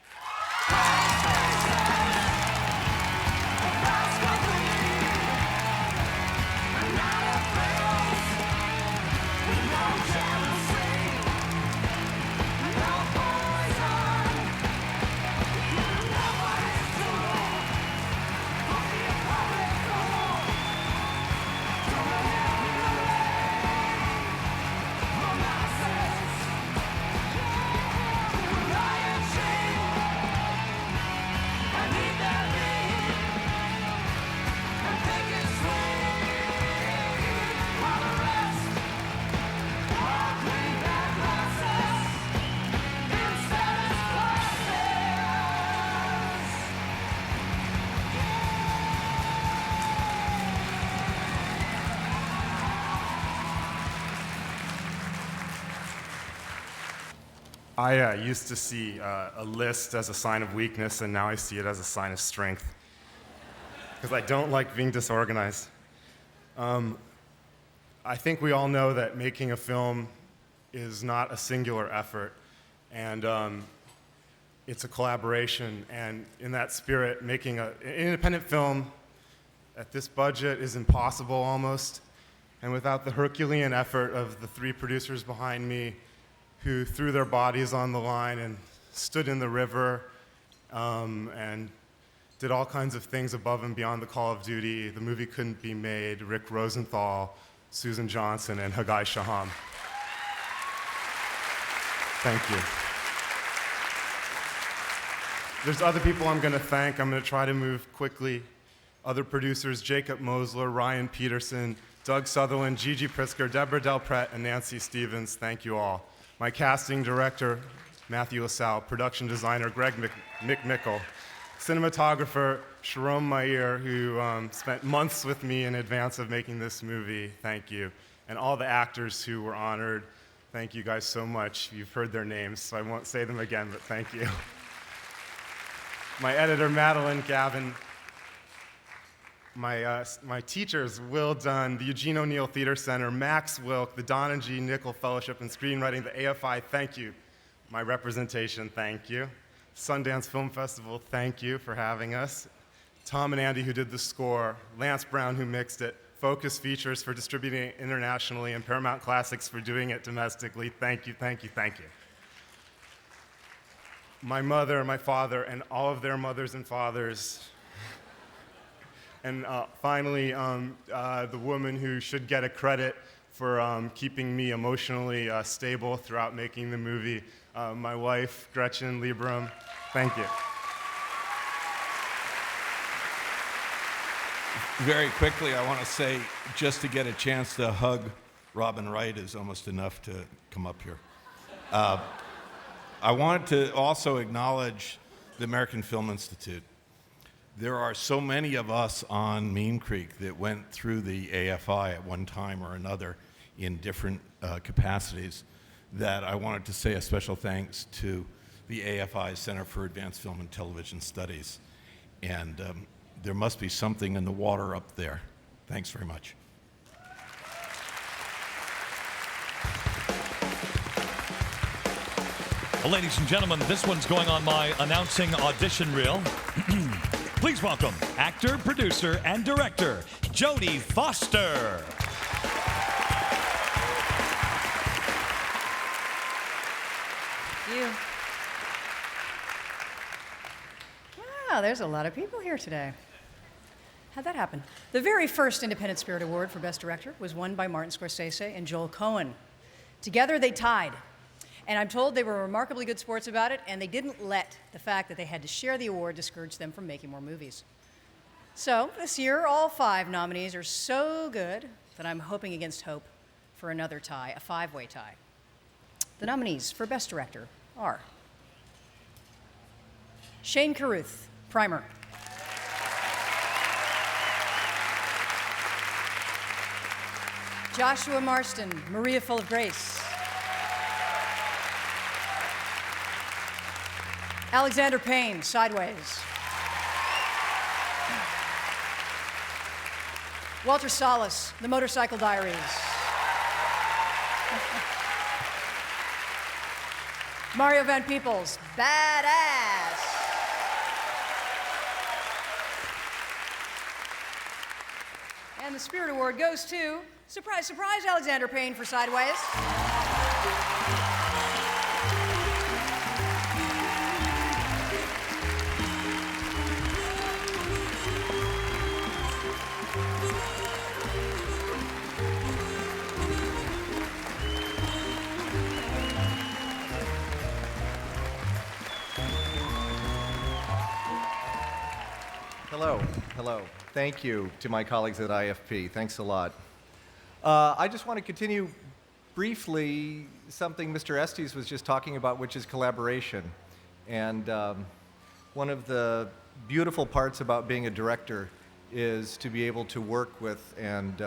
I used to see a list as a sign of weakness, and now I see it as a sign of strength. Because I don't like being disorganized. I think we all know that making a film is not a singular effort, and it's a collaboration. And in that spirit, making an independent film at this budget is impossible almost. And without the Herculean effort of the 3 producers behind me, who threw their bodies on the line and stood in the river and did all kinds of things above and beyond the call of duty, the movie couldn't be made. Rick Rosenthal, Susan Johnson, and Hagai Shaham. Thank you. There's other people I'm going to thank. I'm going to try to move quickly. Other producers, Jacob Mosler, Ryan Peterson, Doug Sutherland, Gigi Pritzker, Deborah Del Pret, and Nancy Stevens. Thank you all. My casting director, Matthew LaSalle, production designer, Greg McMickle, cinematographer Sharon Mayer, who spent months with me in advance of making this movie, thank you. And all the actors who were honored, thank you guys so much. You've heard their names, so I won't say them again, but thank you. My editor, Madeline, Gavin. My teachers, Will Dunn, the Eugene O'Neill Theater Center, Max Wilk, the Don and G. Nickel Fellowship in Screenwriting, the AFI, thank you. My representation, thank you. Sundance Film Festival, thank you for having us. Tom and Andy, who did the score. Lance Brown, who mixed it. Focus Features for distributing it internationally, and Paramount Classics for doing it domestically. Thank you, thank you, thank you. My mother, my father, and all of their mothers and fathers. And finally, the woman who should get a credit for keeping me emotionally stable throughout making the movie, my wife, Gretchen Liebram. Thank you. Very quickly, I want to say, just to get a chance to hug Robin Wright is almost enough to come up here. I wanted to also acknowledge the American Film Institute. There are so many of us on Mean Creek that went through the AFI at one time or another in different capacities that I wanted to say a special thanks to the AFI Center for Advanced Film and Television Studies. And there must be something in the water up there. Thanks very much. Well, ladies and gentlemen, this one's going on my announcing audition reel. Please welcome actor, producer, and director, Jodie Foster. Thank you. Wow, there's a lot of people here today. How'd that happen? The very first Independent Spirit Award for Best Director was won by Martin Scorsese and Joel Cohen. Together, they tied. And I'm told they were remarkably good sports about it, and they didn't let the fact that they had to share the award discourage them from making more movies. So this year, all 5 nominees are so good that I'm hoping against hope for another tie, a 5-way tie. The nominees for Best Director are Shane Carruth, Primer. Joshua Marston, Maria Full of Grace. Alexander Payne, Sideways. Walter Salas, The Motorcycle Diaries. Mario Van Peebles, Badass. And the Spirit Award goes to, surprise, surprise, Alexander Payne for Sideways. Hello, hello. Thank you to my colleagues at IFP. Thanks a lot. I just want to continue briefly something Mr. Estes was just talking about, which is collaboration. And one of the beautiful parts about being a director is to be able to work with and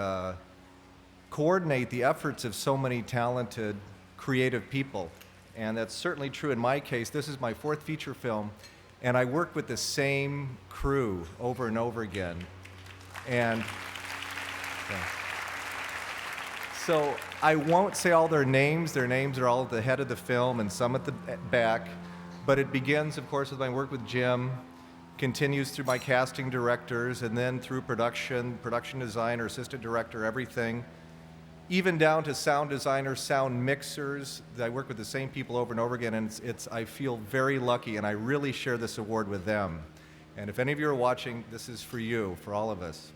coordinate the efforts of so many talented, creative people. And that's certainly true in my case. This is my 4th feature film. And I work with the same crew over and over again. And so I won't say all their names. Their names are all at the head of the film and some at the back. But it begins, of course, with my work with Jim, continues through my casting directors, and then through production designer, assistant director, everything. Even down to sound designers, sound mixers. I work with the same people over and over again, and I feel very lucky, and I really share this award with them. And if any of you are watching, this is for you, for all of us.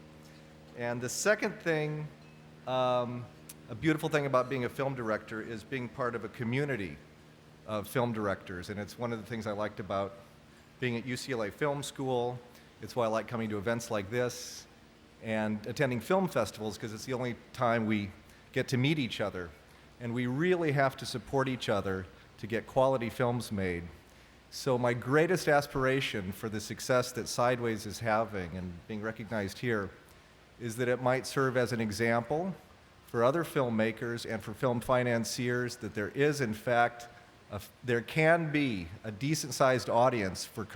And the second thing, a beautiful thing about being a film director is being part of a community of film directors, and it's one of the things I liked about being at UCLA Film School. It's why I like coming to events like this and attending film festivals, because it's the only time we get to meet each other, and we really have to support each other to get quality films made. So my greatest aspiration for the success that Sideways is having and being recognized here is that it might serve as an example for other filmmakers and for film financiers that there is, in fact, there can be a decent-sized audience for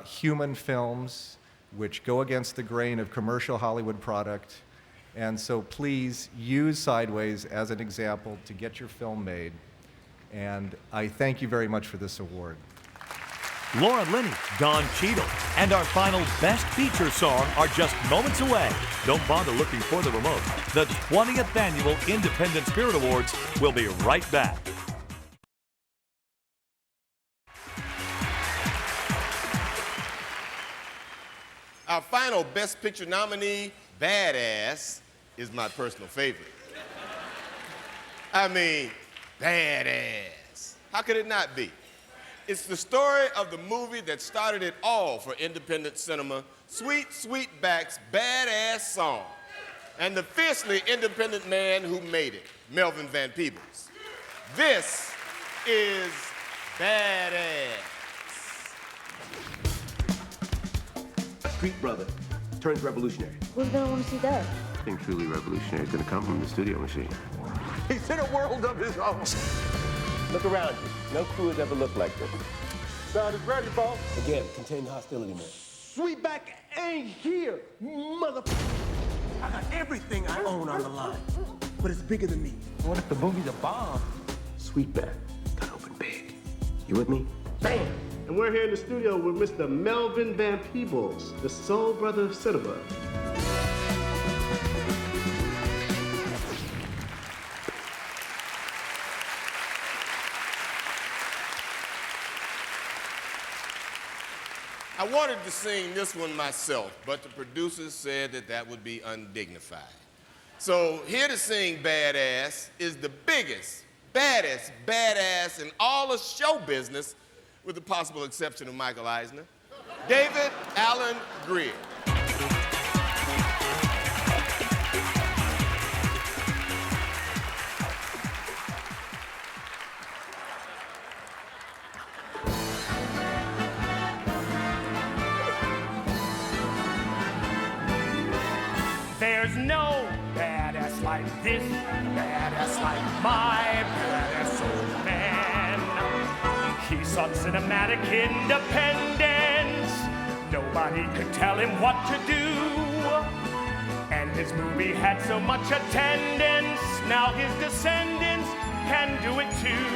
human films which go against the grain of commercial Hollywood product. And so please use Sideways as an example to get your film made. And I thank you very much for this award. Laura Linney, Don Cheadle, and our final Best Feature song are just moments away. Don't bother looking for the remote. The 20th Annual Independent Spirit Awards will be right back. Our final Best Picture nominee, Badass, is my personal favorite. I mean, badass. How could it not be? It's the story of the movie that started it all for independent cinema, Sweet Sweetback's Badass Song, and the fiercely independent man who made it, Melvin Van Peebles. This is Badass. Street brother turns revolutionary. Who's gonna want to see that? I think truly revolutionary is gonna come from the studio machine. He's in a world of his own. Look around you. No crew has ever looked like this. Sound is ready, boss. Again, contain hostility, man. Sweetback ain't here, mother. I got everything I own on the line, but it's bigger than me. What if the movie's a bomb? Sweetback got open big. You with me? Bam! And we're here in the studio with Mr. Melvin Van Peebles, the soul brother of cinema. I wanted to sing this one myself, but the producers said that that would be undignified. So here to sing Badass is the biggest, baddest badass in all of show business, with the possible exception of Michael Eisner, David Allen Greer. There's no badass like this, badass like my badass old man. He sought cinematic independence. Nobody could tell him what to do. And his movie had so much attendance, now his descendants can do it too.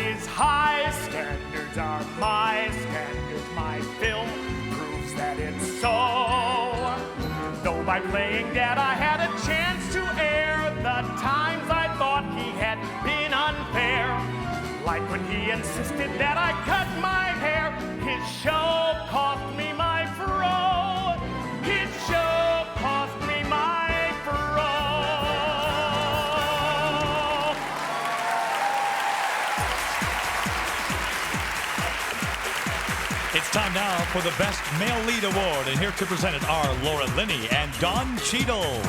His high standards are my standards. My film proves that it's so. Though by playing Dad I had a chance to air the times I thought he had been unfair. Like when he insisted that I cut my hair. His show cost me my fro. His show cost me my fro. It's time now for the Best Male Lead Award, and here to present it are Laura Linney and Don Cheadle.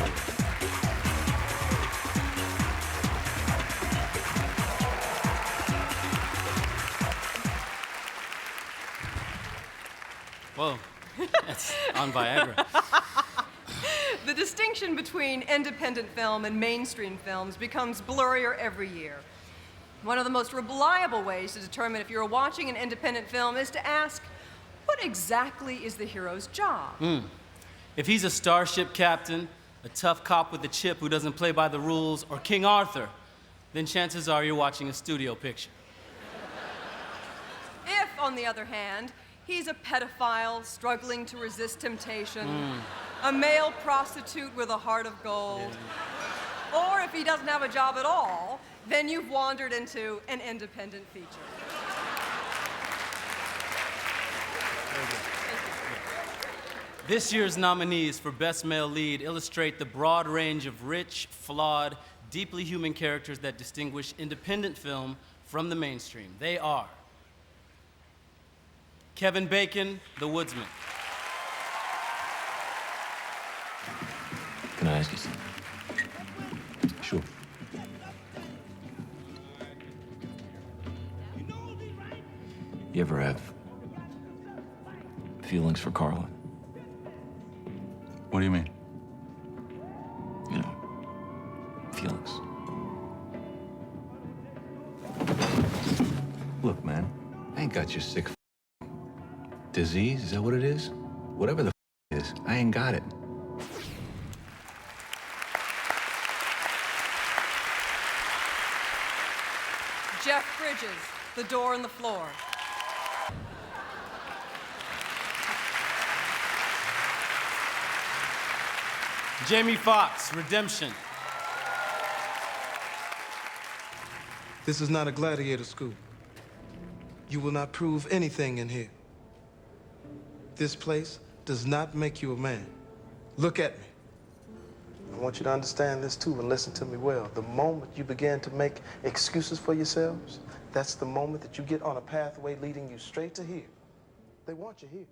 Whoa, that's on Viagra. The distinction between independent film and mainstream films becomes blurrier every year. One of the most reliable ways to determine if you're watching an independent film is to ask, what exactly is the hero's job? If he's a starship captain, a tough cop with a chip who doesn't play by the rules, or King Arthur, then chances are you're watching a studio picture. If, on the other hand, he's a pedophile struggling to resist temptation, a male prostitute with a heart of gold, or if he doesn't have a job at all, then you've wandered into an independent feature. This year's nominees for Best Male Lead illustrate the broad range of rich, flawed, deeply human characters that distinguish independent film from the mainstream. They are Kevin Bacon, The Woodsman. Can I ask you something? Sure. You ever have feelings for Carla? What do you mean? You know, feelings. Look, man, I ain't got your sick disease. Is that what it is? Whatever the it is, I ain't got it. Jeff Bridges, The Door and the Floor. Jamie Foxx, Redemption. This is not a gladiator school. You will not prove anything in here. This place does not make you a man. Look at me. I want you to understand this too and listen to me well. The moment you begin to make excuses for yourselves, that's the moment that you get on a pathway leading you straight to here. They want you here.